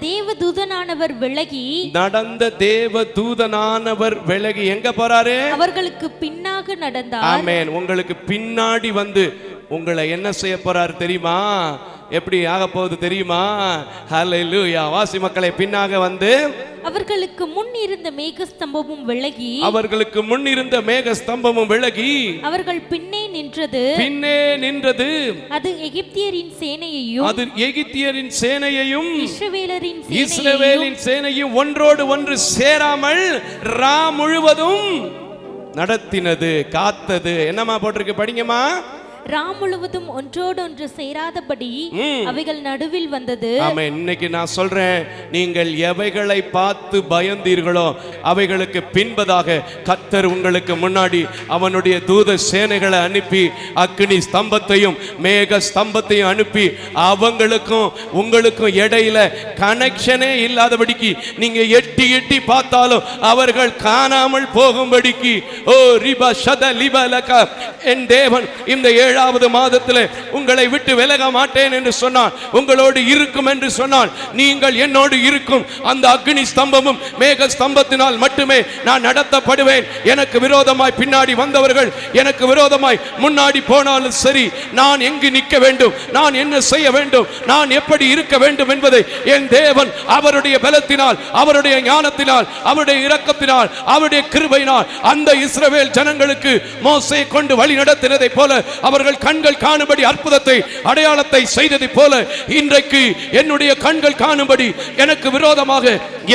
தேவதூதனானவர் விலகி எங்க போறாரு? அவர்களுக்கு பின்னாக நடந்தார். ஆமென். உங்களுக்கு பின்னாடி வந்து உங்களை என்ன செய்ய போறாரு தெரியுமா? எப்படி ஆக போகுது தெரியுமா? ஹல்லேலூயா. வாசி மக்களே, பின்னாக வந்து அவர்களுக்கு முன் இருந்த மேகஸ்தம்பமும் விலகி, அவர்கள் பின்னே நின்றது. அது எகிப்தியரின் சேனையையும் இஸ்ரவேலின் சேனையும் ஒன்றோடு ஒன்று சேராமல் ரா முழுவதும் நடத்தினது, காத்தது. என்னமா போட்டிருக்கு படிங்கம்மா? ராம் முழுவதும் ஒன்றோடொன்று சேராதபடி அவைகள் நடுவில் வந்தது. ஆமென். இன்னைக்கு நான் சொல்றேன், நீங்கள் எவைகளை பார்த்து பயந்தீர்களோ அவைகளுக்கு பின்பதாக கர்த்தர் உங்களுக்கு முன்னாடி அவனுடைய தூத சேனைகளை அனுப்பி அக்கினி ஸ்தம்பத்தையும் மேக ஸ்தம்பத்தையும் அனுப்பி அவங்களுக்கும் உங்களுக்கும் இடையில கனெக்ஷனே இல்லாதபடிக்கு, நீங்க எட்டி எட்டி பார்த்தாலும் அவர்கள் காணாமல் போகும்படிக்கு, ஓ ரிபா ஷத லிபலக, என் தேவன் இந்த 7வது மாதத்தில் உங்களை விட்டு விலக மாட்டேன் என்று சொன்னான், உங்களோடு இருக்கும் என்று சொன்னான். நீங்கள் என்னோடு இருக்கும் அந்த அக்னி ஸ்தம்பமும் மேக ஸ்தம்பத்தினால் மட்டுமே நான் நடத்தப்படுவேன். எனக்கு விரோதமாய் பின்னாடி வந்தவர்கள் எனக்கு விரோதமாய் முன்னாடி போனாலும் சரி, நான் எங்கு நிற்க வேண்டும், நான் என்ன செய்ய வேண்டும், நான் எப்படி இருக்க வேண்டும் என்பதை என் தேவன் அவருடைய பலத்தினால், அவருடைய ஞானத்தினால், அவருடைய இரக்கத்தினால், அவருடைய கிருபையினால் அந்த இஸ்ரவேல் ஜனங்களுக்கு மோசே கொண்டு வழி நடத்தினதை போல, அவர்கள் கண்கள் காணும்படி அற்புதத்தை அடையாளத்தை செய்ததை போல, இன்றைக்கு என்னுடைய கண்கள் காணும்படி எனக்கு விரோதமாக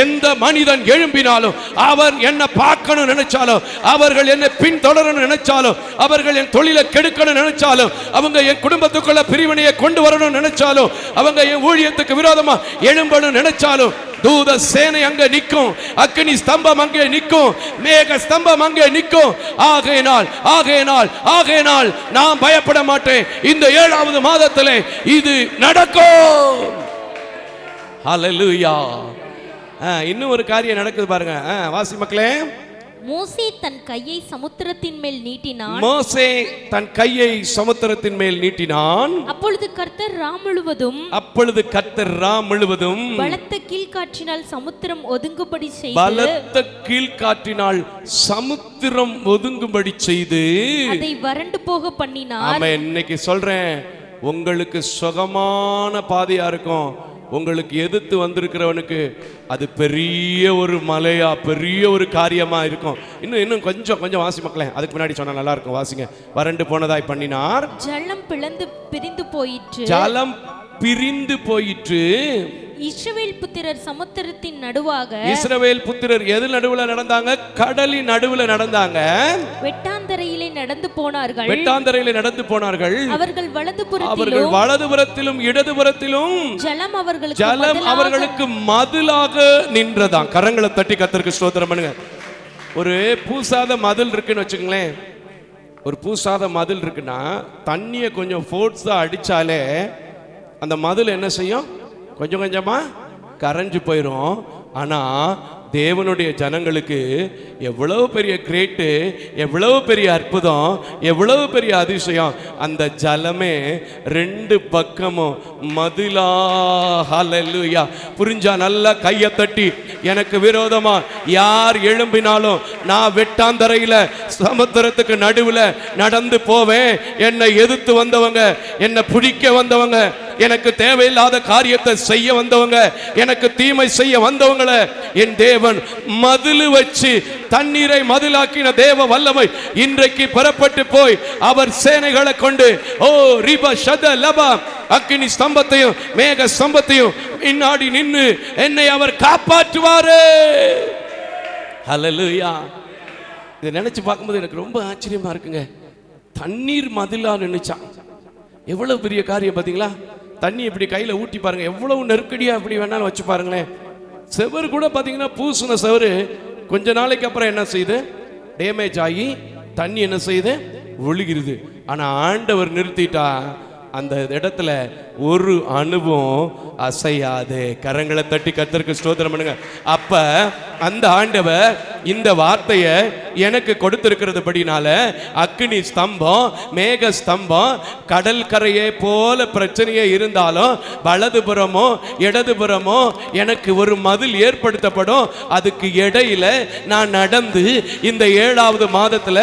எந்த மனிதன் எழும்பினாலும், அவர் என்ன பார்க்கணும் நினைச்சாலும், அவர்கள் என்ன பின்தொடரணும் நினைச்சாலும், அவர்கள் என் தொழிலை கெடுக்கணும் நினைச்சாலும், அவங்க என் குடும்பத்துக்குள்ள பிரிவினையை கொண்டு வரணும் நினைச்சாலும், அவங்க என் ஊழியத்துக்கு விரோதமா எழும்பணும் நினைச்சாலும், தூத சேனை அங்கே நிற்கும், அக்கினி ஸ்தம்பம் அங்கே நிற்கும், மேக ஸ்தம்பம் அங்கே நிற்கும். ஆகையினால் நான் பயப்பட மாட்டேன். இந்த 7வது மாதத்திலே இது நடக்கும். ஹல்லேலூயா. இன்னும் ஒரு காரியம் நடக்குது பாருங்க. வாசி மக்களே, மோசே தன் கையை சமுத்திரத்தின் மேல் நீட்டினான். மோசே தன் கையை சமுத்திரத்தின் மேல் நீட்டினான். அப்பொழுது கர்த்தர் ரா முழுவதும் பலத்த கீழ்காற்றினால் சமுத்திரம் ஒதுங்கும்படி செய்து பலத்த கீழ்காற்றினால் சமுத்திரம் ஒதுங்கும்படி செய்து அதை வறண்டு போக பண்ணினார். ஆமா, இன்னைக்கு சொல்றேன், உங்களுக்கு சுகமான பாதையா இருக்கும். உங்களுக்கு எதிர்த்து வந்திருக்கிறவனுக்கு அது பெரிய ஒரு மலையா, பெரிய ஒரு காரியமா இருக்கும். இன்னும் கொஞ்சம் வாசி மக்களே, அதுக்கு முன்னாடி சொன்னா நல்லா இருக்கும். வாசிங்க. வறண்டு போனதாய் பண்ணினார். ஜலம் பிரிந்து போயிற்று. இஸ்ரவேல் புத்திரர் சமுத்திரத்தின் நடுவாக, இஸ்ரவேல் புத்திரர் எது நடுவுல நடந்தாங்க? கடலின் நடுவுல நடந்தாங்க. வெட்டாந்தரையிலே நடந்து போனார்கள். அவர்கள் வலதுபுறத்திலும் இடதுபுறத்திலும் ஜலம் அவர்களுக்கு மதிலாக நின்றதாம். கரங்களை தட்டி கர்த்தருக்கு ஸ்தோத்திரம் பண்ணுங்க. ஒரு பூசாத மதில் இருக்குன்னு வச்சுக்கங்களேன். ஒரு பூசாத மதில் இருக்குன்னா தண்ணியை கொஞ்சம் ஃபோர்ஸா அடிச்சாலே அந்த மதில் என்ன செய்யும்? கொஞ்சம் கொஞ்சமா கரைஞ்சு போயிடும். ஆனா தேவனுடைய ஜனங்களுக்கு எவ்வளவு பெரிய கிரேட்டு, எவ்வளவு பெரிய அற்புதம், எவ்வளவு பெரிய அதிசயம். அந்த ஜலமே ரெண்டு பக்கமும் மதிலா. ஹல்லேலூயா. புரிஞ்சா நல்லா கையை தட்டி, எனக்கு விரோதமா யார் எழும்பினாலும் நான் வெட்டாந்தரையில சமுத்திரத்துக்கு நடுவுல நடந்து போவேன். என்னை எதிர்த்து வந்தவங்க, என்னை பிடிக்க வந்தவங்க, எனக்கு தேவையில்லாத காரியத்தை செய்ய வந்தவங்க, எனக்கு தீமை செய்ய வந்தவங்களை என் தேவன் மதிலு வச்சு தண்ணீரை மதிலாக்கின தேவ வல்லமை இன்றைக்கு பெறப்பட்டு போய் அவர் சேனைகளை கொண்டு ரிபா ஷத லபா அக்கினி ஸ்தம்பத்தையும் மேக ஸ்தம்பத்தையும் பின்னாடி நின்று என்னை அவர் காப்பாற்றுவாரு. ஹல்லேலூயா. இதை நினைச்சு பார்க்கும்போது எனக்கு ரொம்ப ஆச்சரியமா இருக்குங்க. தண்ணீர் மதிலா நின்னுச்சான். எவ்வளவு பெரிய காரியம் பாத்தீங்களா? தண்ணி இப்படி கையில ஊட்டி பாருங்க, எவ்வளவு நெருக்கடியா அப்படி வேணாலும் வச்சு பாருங்களேன். செவரு கூட பாத்தீங்கன்னா பூசின செவரு கொஞ்ச நாளைக்கு அப்புறம் என்ன செய்யுது? டேமேஜ் ஆகி தண்ணி என்ன செய்யுது? ஒழுகிறது. ஆனா ஆண்டவர் நிறுத்திட்டா அந்த இடத்துல ஒரு அணுவும் அசையாது. கரங்களை தட்டி கர்த்தருக்கு ஸ்தோத்திரம் பண்ணுங்க. அப்ப அந்த ஆண்டவர் இந்த வார்த்தையை எனக்கு கொடுத்திருக்கிறதுபடினால அக்கினி ஸ்தம்பம், மேக ஸ்தம்பம், கடல் கரையை போல பிரச்சனையே இருந்தாலும் வலதுபுறமோ இடதுபுறமோ எனக்கு ஒரு மதில் ஏற்படுத்தப்படும். அதுக்கு இடையில நான் நடந்து இந்த 7வது மாதத்துல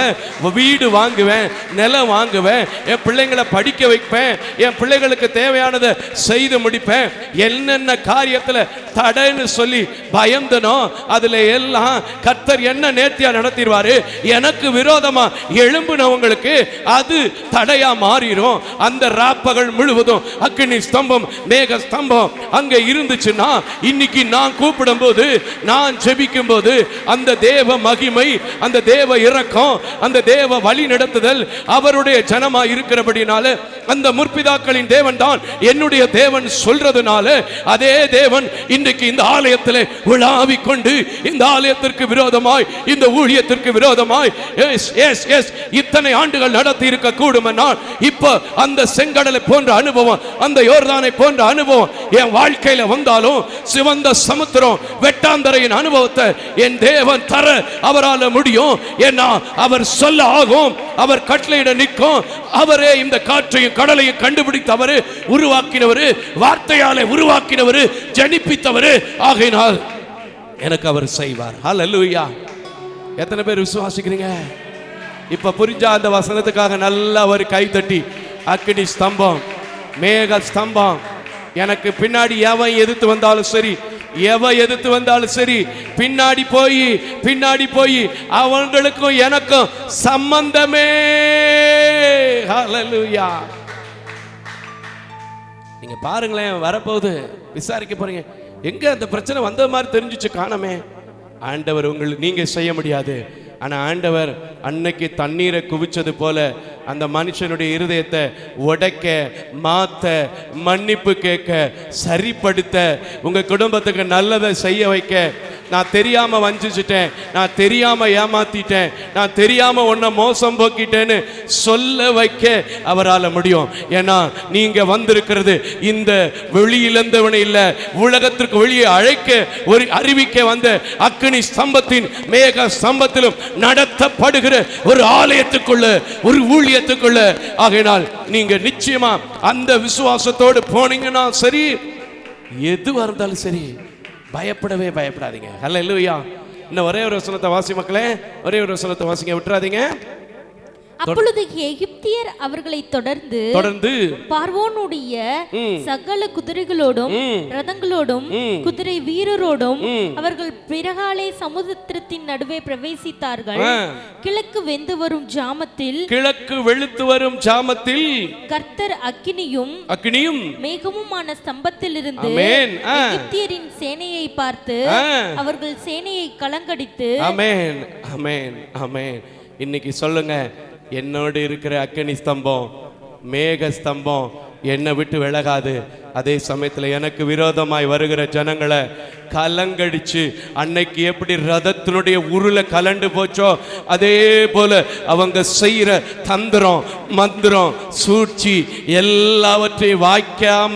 வீடு வாங்குவேன், நிலம் வாங்குவேன், என் பிள்ளைங்களை படிக்க வைப்பேன், என் பிள்ளைகளுக்கு தேவையானதை செய்து முடிப்பேன். என்னென்ன காரியத்துல தடைன்னு சொல்லி பயந்தனோ அதுல எல்லாம் கர்த்தர் என்ன நேர்த்தியா நடத்திடுவாரு. எனக்கு விரோதமா எழும்புனவங்களுக்கு அது தடையா மாறிடும். அந்த ராப்பகல் முழுவதும் அக்கினி ஸ்தம்பம், மேக ஸ்தம்பம் அங்க இருந்துச்சுன்னா இன்னைக்கு நான் கூப்பிடும் போது, நான் ஜெபிக்கும் போது அந்த தேவ மகிமை, அந்த தேவ இரக்கம், அந்த தேவ வழி நடத்துதல் அவருடைய ஜனமா இருக்கிறபடினால அந்த முற்பிதாக்களின் தேவன் தான் என்னுடைய தேவன் சொல்றதுனால அதே தேவன் இன்றைக்கு இந்த ஆலயத்தில் உலாவிக் கொண்டு இந்த ஆலயத்திற்கு விரோதமாய், இந்த ஊழியத்திற்கு விரோதமாய் இத்தனை ஆண்டுகள் நடத்தி இருக்க கூடும். இப்ப அந்த செங்கடலை போன்ற அனுபவம், அந்த யோர்தானை போன்ற அனுபவம் என் வாழ்க்கையில வந்தாலும் சிவந்த சமுத்திரம், வெட்டாந்தரையின் அனுபவத்தை என் தேவன் தர அவரால் முடியும். ஏன்னா அவர் சொல்ல ஆகும், அவர் கட்டளையிட நிற்கும். அவரே இந்த காற்றையும் கடலையும் கண்டுபிடித்தவர், உருவாக்கினவர், வார்த்தையாலே உருவாக்கினவர், ஜனிப்பித்தவர். ஆகையினால் எனக்கு அவர் செய்வார். ஹல்லேலூயா. எத்தனை பேர் விசுவாசிக்கிறீங்க? இப்ப புரிஞ்சா அந்த வசனத்துக்காக நல்லா ஒரு கை தட்டி, அக்கினி ஸ்தம்பம், மேக ஸ்தம்பம், எனக்கு பின்னாடி எவன் எதிர்த்து வந்தாலும் சரி, எவன் எதிர்த்து வந்தாலும் சரி, பின்னாடி போய் அவங்களுக்கும் எனக்கும் சம்பந்தமே. ஹல்லேலூயா. நீங்க பாருங்களேன், வரப்போகுது விசாரிக்க போறீங்க, எங்க அந்த பிரச்சனை வந்த மாதிரி தெரிஞ்சிச்சு, காணமே. ஆண்டவர் உங்களுக்கு நீங்க செய்ய முடியாது. ஆனா ஆண்டவர் அன்னைக்கு தண்ணீரை குவிச்சது போல அந்த மனுஷனுடைய இருதயத்தை உடைக்க, மாத்த, மன்னிப்பு கேட்க, சரிப்படுத்த, உங்க குடும்பத்துக்கு நல்லதை செய்ய வைக்க நான் தெரியாம வஞ்சிச்சிட்டேன், நான் தெரியாம ஏமாத்திட்டேன், நான் தெரியாம உன்னை மோசம் போக்கிட்டேன்னு சொல்ல வைக்க அவரால் முடியும். ஏன்னா நீங்க வந்திருக்கிறது இந்த வெளியிலிருந்தவனை இல்ல, உலகத்திற்கு வெளியே அழைக்க ஒரு அறிவிக்க வந்த அக்கினி ஸ்தம்பத்தின் மேக ஸ்தம்பத்திலும் நடத்தப்படுகிற ஒரு ஆலயத்துக்குள்ள, ஒரு ஊழியத்துக்குள்ள. ஆகையினால் நீங்க நிச்சயமா அந்த விசுவாசத்தோடு போனீங்கன்னா சரி, எதுவா இருந்தாலும் சரி, பயப்படவே பயப்படாதீங்க. ஹல்லேலூயா. இன்னும் ஒரே ஒரு வசனத்தை வாசி மக்களே, ஒரே ஒரு வசனத்தை வாசிங்க, விட்டுறாதீங்க. அப்பொழுது எகிப்தியர் அவர்களை தொடர்ந்து பார்வோனுடைய சகல குதிரைகளோடும் ரதங்களோடும் குதிரை வீரரோடும் அவர்கள் பிறகாலே சமுத்திரத்தின் நடுவே பிரவேசித்தார்கள். கிழக்கு வெந்து வரும் ஜாமத்தில், கிழக்கு வெளுத்து வரும் ஜாமத்தில் கர்த்தர் அக்கினியும் மேகமுமான ஸ்தம்பத்திலிருந்து எகிப்தியரின் சேனையை பார்த்து அவர்கள் சேனையை கலங்கடித்து. ஆமென், ஆமென், ஆமென். இன்னைக்கு சொல்லுங்க, என்னோடு இருக்கிற அக்கினி ஸ்தம்பம், மேக ஸ்தம்பம் என்னை விட்டு விலகாது. அதே சமயத்தில் எனக்கு விரோதமாய் வருகிற ஜனங்களை கலங்கடிச்சு, அன்னைக்கு எப்படி ரதத்தினுடைய உருளை கலண்டு போச்சோ அதே போல அவங்க செய்கிற தந்திரம் மந்திரம் சூழ்ச்சி எல்லாவற்றையும் வாய்க்காம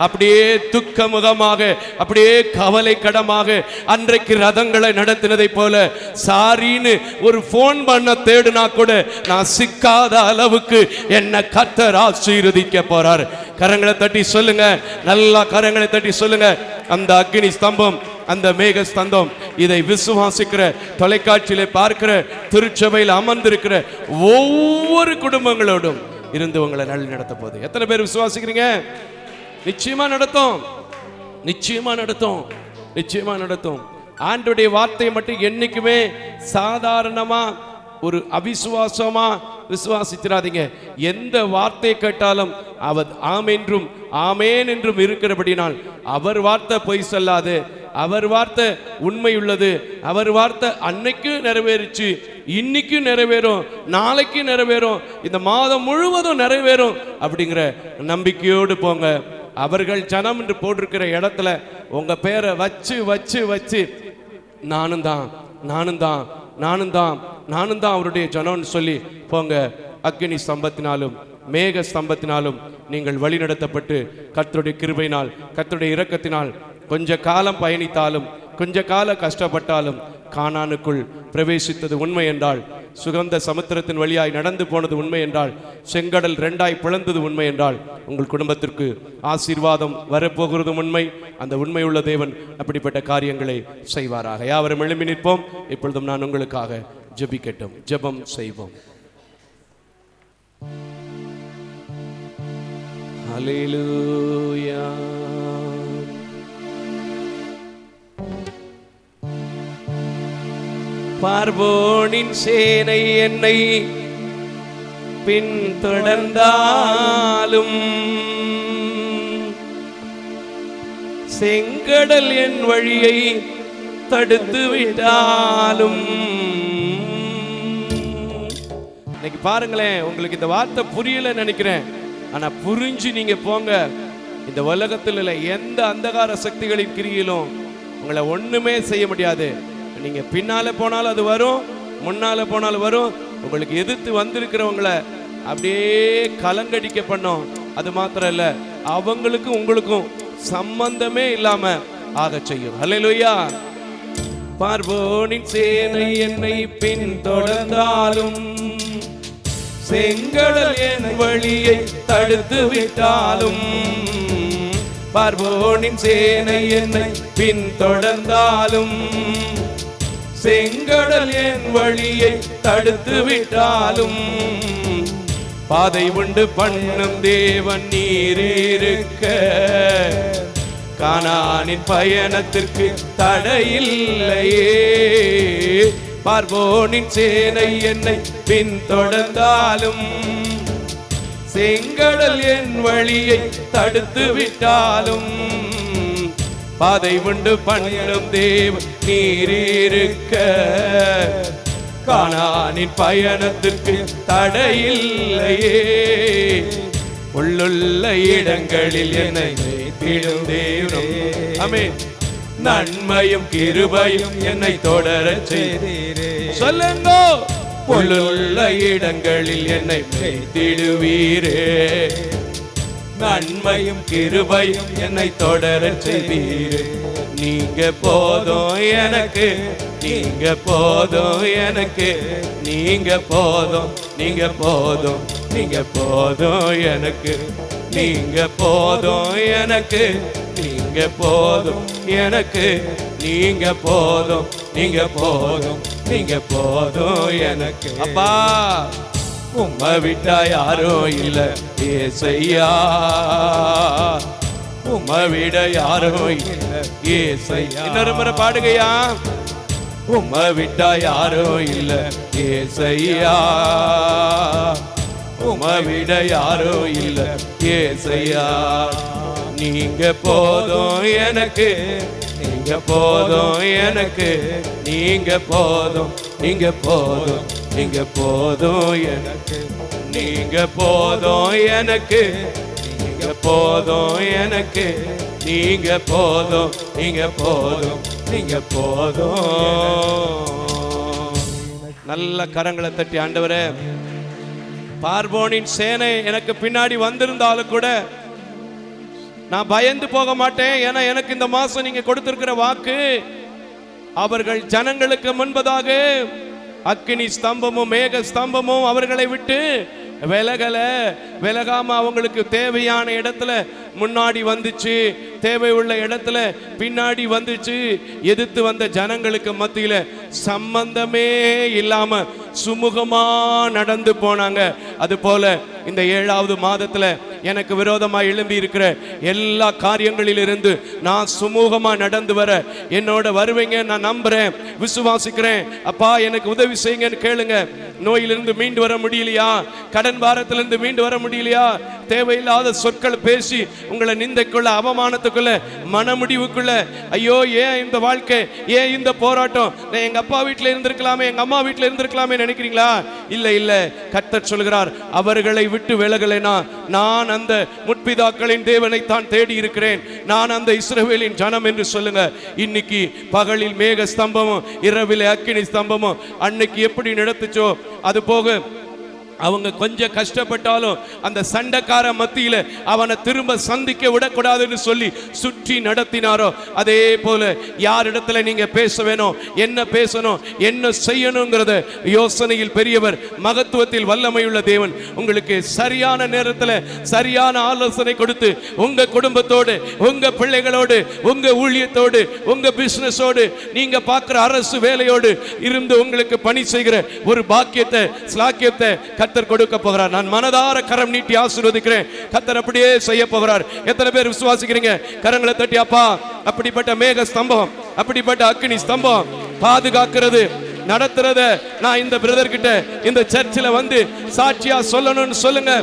அப்படியே துக்கமுகமாக, அப்படியே கவலைக்கடமாக அன்றைக்கு ரதங்களை நடத்தினதை போல சாரின்னு ஒரு போன் பண்ண தேடுனா கூட நான் சிக்காத அளவுக்கு என்ன கர்த்தர் ஆசீர்வதிக்க போறார். கரங்களை தட்டி சொல்லுங்க, நல்லா கரங்களை தட்டி சொல்லுங்க. அந்த அக்கினி ஸ்தம்பம், அந்த மேக ஸ்தம்பம், இதை விசுவாசிக்கிற, தொலைக்காட்சியில பார்க்கிற, திருச்சபையில் அமர்ந்திருக்கிற ஒவ்வொரு குடும்பங்களோடும் இருந்து உங்களை நல்ல நடத்த போகுது. எத்தனை பேர் விசுவாசிக்கிறீங்க? நிச்சயமா நடத்தும், நிச்சயமா நடத்தும், நிச்சயமா நடத்தும். ஆண்டவருடைய வார்த்தையை மட்டும் என்னைக்குமே சாதாரணமா ஒரு அவிசுவாசமா விசுவாசித்திராதீங்க. எந்த வார்த்தை கேட்டாலும் அவர் ஆமென்றும் ஆமேன் என்றும் இருக்கிறபடினால் அவர் வார்த்தை பொய் சொல்லாது, அவர் வார்த்தை உண்மை உள்ளது, அவர் வார்த்தை அன்னைக்கு நிறைவேறிச்சு, இன்னைக்கு நிறைவேறும், நாளைக்கு நிறைவேறும், இந்த மாதம் முழுவதும் நிறைவேறும் அப்படிங்கிற நம்பிக்கையோடு போங்க. அவர்கள் ஜனம் என்று போட்டிருக்கிற இடத்துல உங்க பேரை வச்சு வச்சு வச்சு நானும் தான் நானும் தான் நானும் தான் நானும் தான் அவருடைய ஜனம்னு சொல்லி போங்க. அக்கினி ஸ்தம்பத்தினாலும் மேக ஸ்தம்பத்தினாலும் நீங்கள் வழி நடத்தப்பட்டு கர்த்தருடைய கிருபையினால், கர்த்தருடைய இரக்கத்தினால் கொஞ்ச காலம் பயணித்தாலும், கொஞ்ச கால கஷ்டப்பட்டாலும் கானானுக்குள் பிரவேசித்தது உண்மை என்றால், சுகந்த சமுத்திரத்தின் வழியாய் நடந்து போனது உண்மை என்றால், செங்கடல் 2ஆய் பிளந்தது உண்மை என்றால், உங்கள் குடும்பத்திற்கு ஆசீர்வாதம் வரப்போகிறது உண்மை. அந்த உண்மை உள்ள தேவன் அப்படிப்பட்ட காரியங்களை செய்வாராக. யாவரும் எழும்பி நிற்போம். இப்பொழுதும் நான் உங்களுக்காக ஜெபிக்கட்டும், ஜெபம் செய்வோம். ஹல்லேலூயா. பார்வோனின் சேனை என்னை பின்தொடர்ந்தாலும், செங்கடல் என் வழியை தடுத்து விட்டாலும். இன்னைக்கு பாருங்களேன், உங்களுக்கு இந்த வார்த்தை புரியல நினைக்கிறேன். ஆனா புரிஞ்சு நீங்க போங்க. இந்த உலகத்தில் இல்லை எந்த அந்தகார சக்திகளின் கிரியிலும் உங்களை ஒண்ணுமே செய்ய முடியாது. நீங்க பின்னால போனாலும் அது வரும், முன்னால போனாலும் வரும். உங்களுக்கு எதிர்த்து வந்திருக்கிறவங்களை அப்படியே கலங்கடிக்க பண்ணும். அது மாத்திரம் இல்ல, அவங்களுக்கும் உங்களுக்கும் சம்பந்தமே இல்லாம ஆக செய்யும். ஹல்லேலூயா. பார்வோனின் சேனை என்னை பின்தொடர்ந்தாலும், செங்கடல் என் வழியை தடுத்து விட்டாலும், பார்வோனின் சேனை என்னை பின்தொடர்ந்தாலும், செங்கடல் என் வழியை தடுத்து விட்டாலும், பாதை உண்டு பண்ணும் தேவன் நீரிருக்க, கானானின் பயணத்திற்கு தடையில்லையே. பார்வோனின் சேனை என்னை பின்தொடர்ந்தாலும், செங்கடல் என் வழியை தடுத்து விட்டாலும், பாதை உண்டு பண்ணும் தேவன் நீரிருக்க, கானானின் பயணத்திற்கு தடையில்லையே. உள்ளுள்ள இடங்களில் என்னை தேடும் தேவன். ஆமென். நன்மையும் கிருபையும் என்னை தொடர செய்தீரே. சொல்லுங்க, புல்லுள்ள இடங்களில் என்னை மேய்த்திடுவீரே. நன்மையும் கிருபையும் என்னை தொடர செய்தீரே. நீங்க போதும் எனக்கு, நீங்க போதும் எனக்கு, நீங்க போதும், நீங்க போதும், நீங்க போதும் எனக்கு, நீங்க போதும் எனக்கு, நீங்க போதும் எனக்கு, நீங்க போதும், நீங்க போதும், நீங்க போதும் எனக்கு. அப்பா, உம்மை விட்டா யாரும் இல்ல ஏசையா, உம்மை விட யாரும் இல்ல ஏசையா. இன்னொரு முறை பாடுகையா. உம்மை விட்டா யாரும் இல்ல ஏசையா, உம்மை விட யாரும் இல்ல ஏசையா. நீங்க போதும் எனக்கு, நீங்க போதும் எனக்கு, நீங்க போதும், நீங்க போதும், நீங்க போதும் எனக்கு, நீங்க போதும் எனக்கு, நீங்க போதும் எனக்கு, நீங்க போதும், நீங்க போதும், நீங்க போதும். நல்ல கரங்களை தட்டி, ஆண்டவரே, பார்வோனின் சேனை எனக்கு பின்னாடி வந்திருந்தாலும் கூட நான் பயந்து போக மாட்டேன். ஏன்னா எனக்கு இந்த மாசம் நீங்க கொடுத்திருக்கிற வாக்கு, அவர்கள் ஜனங்களுக்கு முன்பதாக அக்கினி ஸ்தம்பமும் மேக ஸ்தம்பமும் அவர்களை விட்டு விலகாம அவங்களுக்கு தேவையான இடத்துல முன்னாடி வந்துச்சு, தேவை உள்ள இடத்துல பின்னாடி வந்துச்சு. எதிர்த்து வந்த ஜனங்களுக்கு மத்தியில சம்பந்தமே இல்லாம சுமூகமா நடந்து போனாங்க. அது போல இந்த 7வது மாதத்துல எனக்கு விரோதமா எழும்பி இருக்கிற எல்லா காரியங்களிலிருந்து நான் சுமூகமா நடந்து வர என்னோட வருவீங்க. நான் நம்புறேன், விசுவாசிக்கிறேன். அப்பா, எனக்கு உதவி செய்யுங்கன்னு கேளுங்க. நோயிலிருந்து மீண்டு வர முடியலையா? கடன் பாரத்திலிருந்து மீண்டு வர முடியலையா? தேவையில்லாத சொற்கள் பேசி உங்களை நிந்தைக்குள்ள, அவமானத்துக்குள்ள, மனமுடிவுக்குள்ள, ஐயோ ஏன் இந்த வாழ்க்கை, ஏன் இந்த போராட்டம், நான் எங்க அப்பா வீட்டில் இருந்திருக்கலாமே, எங்க அம்மா வீட்டில் இருந்திருக்கலாமே நினைக்கிறீங்களா? இல்ல இல்ல, கர்த்தர் சொல்கிறார், அவர்களை விட்டு விலகலைனா நான் அந்த முற்பிதாக்களின் தேவனை தான் தேடி இருக்கிறேன், நான் அந்த இஸ்ரவேலின் ஜனம் என்று சொல்லுங்க. இன்னைக்கு பகலில் மேக ஸ்தம்பமும் இரவிலே அக்கினி ஸ்தம்பமும் அன்னைக்கு எப்படி நடத்துச்சோ அது போக அவங்க கொஞ்சம் கஷ்டப்பட்டாலும் அந்த சண்டைக்கார மத்தியில அவனை திரும்ப சந்திக்க விடக்கூடாதுன்னு சொல்லி சுற்றி நடத்தினாரோ, அதே போல யார் இடத்துல நீங்க பேச வேணும், என்ன பேசணும், என்ன செய்யணுங்கிறத யோசனையில் பெரியவர், மகத்துவத்தில் வல்லமையுள்ள தேவன் உங்களுக்கு சரியான நேரத்தில் சரியான ஆலோசனை கொடுத்து உங்க குடும்பத்தோடு, உங்க பிள்ளைகளோடு, உங்க ஊழியத்தோடு, உங்க பிசினஸோடு, நீங்க பார்க்கிற அரசு வேலையோடு இருந்து உங்களுக்கு பணி செய்கிற ஒரு பாக்கியத்தை, ஸ்லாக்கியத்தை கர்த்தர் கொடுக்க போகிறார். நான் மனதார கரம் நீட்டி ஆசீர்வதிக்கிறேன். கர்த்தர் அப்படியே செய்ய போகிறார். எத்தனை பேர் விசுவாசிக்கிறீங்க? கரங்களை தட்டி, அப்பா, அப்படிப்பட்ட மேக ஸ்தம்பம், அப்படிப்பட்ட அக்கினி ஸ்தம்பம் பாதுகாக்கிறது, நடத்துறத நான் இந்த பிரதர் கிட்ட இந்த சர்ச்சில் வந்து சாட்சியா சொல்லணும்னு சொல்லுங்க.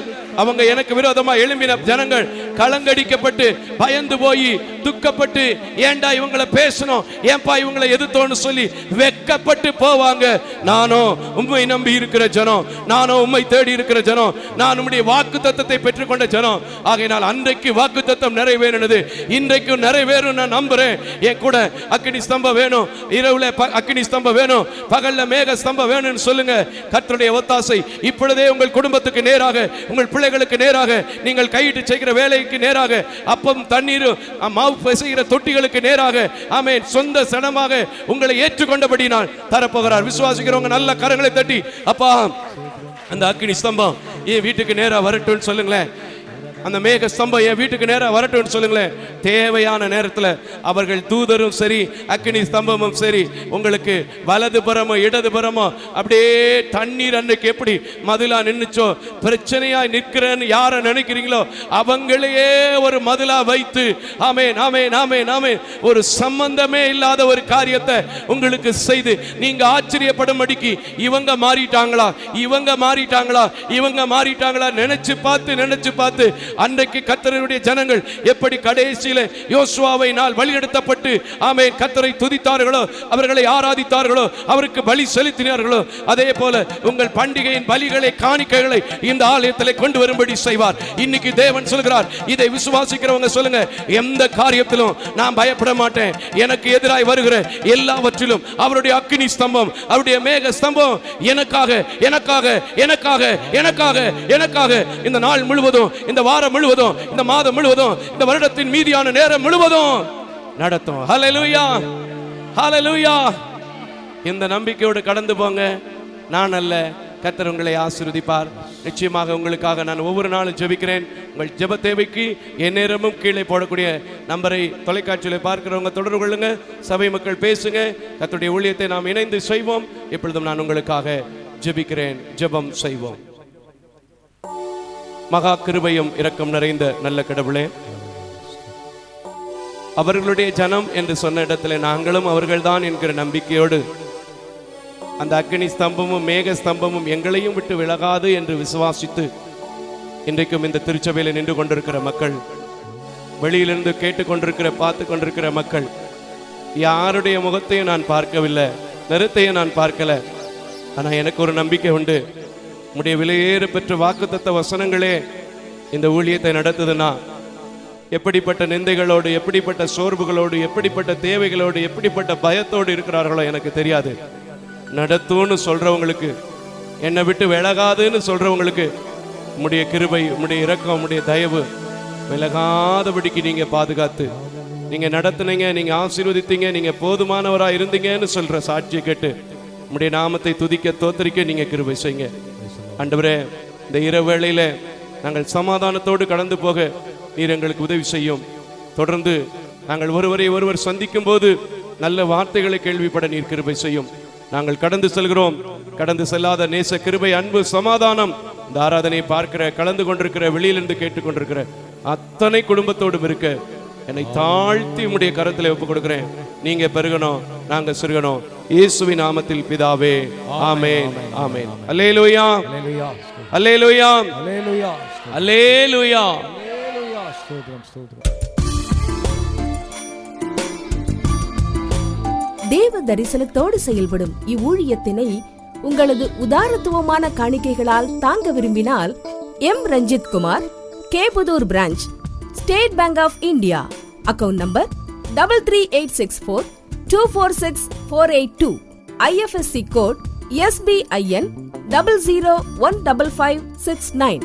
அவங்க எனக்கு விரோதமா எழும்பின ஜனங்கள் கலங்கடிக்கப்பட்டு பயந்து போய் துக்கப்பட்டு, ஏண்டா இவங்களை பேசணும், ஏன்பா இவங்களை எதிர்த்தோன்னு சொல்லி வெக்கப்பட்டு போவாங்க. நானும் உம்மை நம்பி இருக்கிற ஜனம், நானும் உம்மை தேடி இருக்கிற ஜனம், நான் உம்முடைய வாக்கு தத்தத்தை பெற்றுக்கொண்ட ஜனம். ஆகையினால் அன்றைக்கு வாக்கு தத்தம் நிறைவேறினது, இன்றைக்கும் நிறைவேறும் நான் நம்புறேன். என் கூட அக்கினி ஸ்தம்பம் வேணும், இரவுல அக்கினி ஸ்தம்பம் வேணும், பகல்ல மேக ஸ்தம்பம் வேணும்னு சொல்லுங்க. கர்த்தருடைய ஒத்தாசை இப்பொழுதே உங்கள் குடும்பத்துக்கு நேராக, உங்கள் பிள்ளைகளுக்கு நேராக, நீங்கள் கையிட்டு செய்கிற வேலைக்கு நேராக, அப்பம் தண்ணீர் மாவு செய்கிற தொட்டிகளுக்கு நேராக, ஆமென், சொந்த சனமாக உங்களை ஏற்றுக்கொண்டபடி நான் தரப்போகிறார். விசுவாசிக்கிறவங்க நல்ல கரங்களை தட்டி, அப்பா, அந்த அக்கினி ஸ்தம்பம் என் வீட்டுக்கு நேரா வரட்டும்னு சொல்லுங்களேன். அந்த மேக ஸ்தம்பம் என் வீட்டுக்கு நேராக வரட்டும்னு சொல்லுங்களேன். தேவையான நேரத்தில் அவர்கள் தூதரும் சரி, அக்கினி ஸ்தம்பமும் சரி, உங்களுக்கு வலது புறமோ இடது புறமோ அப்படியே தண்ணீர் அன்னைக்கு எப்படி மதிலா நின்னுச்சோ, பிரச்சனையா நிற்கிறேன்னு யாரை நினைக்கிறீங்களோ அவங்களையே ஒரு மதிலா வைத்து, ஆமென் ஆமென் ஆமென் ஆமென், ஒரு சம்பந்தமே இல்லாத ஒரு காரியத்தை உங்களுக்கு செய்து நீங்க ஆச்சரியப்படும்படிக்கு இவங்க மாறிட்டாங்களா, இவங்க மாறிட்டாங்களா, இவங்க மாறிட்டாங்களா நினைச்சு பார்த்து அன்றைக்கு கர்த்தருடைய ஜனங்கள் எப்படி கடைசியிலே யோசுவாவை நாள் வழிநடத்தப்பட்டு ஆமென் கர்த்தரை துதித்தார்களோ, அவர்களை ஆராதித்தார்களோ, அவருக்கு பலி செலுத்தினார்களோ, அதே போல உங்கள் பண்டிகையின் பலிகளை காணிக்கைகளை இந்த ஆலயத்திலே கொண்டு வரும்படி செய்வார். இன்னைக்கு தேவன் சொல்கிறார், இதை விசுவாசிக்கிறவங்க சொல்லுங்க, எந்த காரியத்திலும் நான் பயப்பட மாட்டேன். எனக்கு எதிராய் வருகிற எல்லாவற்றிலும் அவருடைய அக்கினி ஸ்தம்பம், அவருடைய மேக ஸ்தம்பம் எனக்காக எனக்காக எனக்காக எனக்காக எனக்காக இந்த நாள் முழுவதும், இந்த வாரம் முழுவதும், இந்த மாதம் முழுவதும், இந்த வருடத்தின் மீதியான நேரம் முழுவதும் நடத்தும். ஹல்லேலூயா, ஹல்லேலூயா. இந்த நம்பிக்கையோடு கடந்து போங்க. நான் அல்ல, கர்த்தர் உங்களை ஆசீர்வதிப்பார். நிச்சயமாக உங்களுக்காக நான் ஒவ்வொரு நாளும் ஜெபிக்கிறேன். உங்கள் ஜெப தேவைக்கு எந்நேரமும் கீழே போடக்கூடிய நம்பரை தொலைக்காட்சியில் பார்க்கிறவங்க தொடர்பு கொள்ளுங்க. சபை மக்கள் பேசுங்க. கர்த்தருடைய ஊழியத்தை நாம் இணைந்து செய்வோம். இப்பொழுதும் நான் உங்களுக்காக ஜெபிக்கிறேன். ஜெபம் செய்வோம். மகா கிருபையும் இரக்கம் நிறைந்த நல்ல கடவுளே, அவர்களுடைய ஜனம் என்று சொன்ன இடத்துல நாங்களும் அவர்கள்தான் என்கிற நம்பிக்கையோடு அந்த அக்கினி ஸ்தம்பமும் மேக ஸ்தம்பமும் எங்களையும் விட்டு விலகாது என்று விசுவாசித்து இன்றைக்கும் இந்த திருச்சபையில் நின்று கொண்டிருக்கிற மக்கள், வெளியிலிருந்து கேட்டுக்கொண்டிருக்கிற பார்த்து கொண்டிருக்கிற மக்கள், யாருடைய முகத்தையும் நான் பார்க்கவில்லை, நிறத்தையும் நான் பார்க்கல. ஆனால் எனக்கு ஒரு நம்பிக்கை உண்டு. உம்முடைய விலையேற பெற்ற வாக்குத்தத்த வசனங்களே இந்த ஊழியத்தை நடத்துதுன்னா, எப்படிப்பட்ட நிந்தைகளோடு, எப்படிப்பட்ட சோர்வுகளோடு, எப்படிப்பட்ட தேவைகளோடு, எப்படிப்பட்ட பயத்தோடு இருக்கிறார்களோ எனக்கு தெரியாது. நடத்துன்னு சொல்றவங்களுக்கு, என்னை விட்டு விலகாதுன்னு சொல்றவங்களுக்கு உம்முடைய கிருபை, உம்முடைய இரக்கம், உம்முடைய தயவு விலகாதபடிக்கு நீங்க பாதுகாத்து நீங்க நடத்துனீங்க, நீங்க ஆசீர்வதித்தீங்க, நீங்க போதுமானவராக இருந்தீங்கன்னு சொல்ற சாட்சியை கேட்டு உம்முடைய நாமத்தை துதிக்க தோத்தரிக்க நீங்க கிருபை செய்யுங்க. ஆண்டவரே, இந்த இரவு வேளையில நாங்கள் சமாதானத்தோடு கடந்து போக நீர் எங்களுக்கு உதவி செய்யும். தொடர்ந்து நாங்கள் ஒருவரை ஒருவர் சந்திக்கும் போது நல்ல வார்த்தைகளை கேள்விப்பட நீர் கிருபை செய்யும். நாங்கள் கடந்து செல்கிறோம். கடந்து செல்லாத நேச கிருபை, அன்பு, சமாதானம் இந்த ஆராதனை பார்க்கிற, கலந்து கொண்டிருக்கிற, வெளியிலிருந்து கேட்டுக்கொண்டிருக்கிற அத்தனை குடும்பத்தோடும் இருக்க என்னை தாழ்த்தி உம்முடைய கரத்தில் ஒப்புக் கொடுக்கிறேன். நீங்க பெருகணும், நாங்க சிறுகணும். இயேசுவின் நாமத்தில் பிதாவே, ஆமென், ஆமென். அல்லேலூயா, அல்லேலூயா, அல்லேலூயா, அல்லேலூயா. ஸ்தோத்திரம், ஸ்தோத்திரம். தேவ தரிசனத்தோடு செயல்படும் இவ்வூழியத்தினை உங்களது உதாரத்துவமான காணிக்கைகளால் தாங்க விரும்பினால் M Ranjith Kumar, Kepudur branch, State Bank of India, account number 3386424648, IFSC code SBIN 00155569.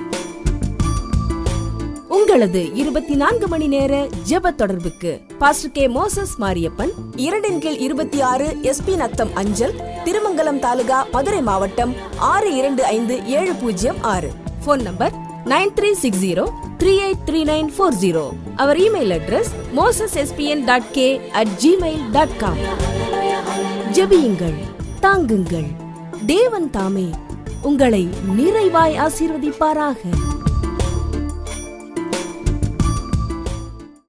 உங்களது 24 மணி நேர ஜெப தொடர்புக்கு pastor K Moses Mariappan, 2/26 SP Natham அஞ்சல், திருமங்கலம் தாலுகா, மதுரை மாவட்டம் 625706. Phone number 9360383940. அவர் இமெயில் அட்ரஸ் mosespn.k@gmail.com. ஜெபியுங்கள், தாங்குங்கள். தேவன் தாமே உங்களை நிறைவாய் ஆசீர்வதிப்பாராக.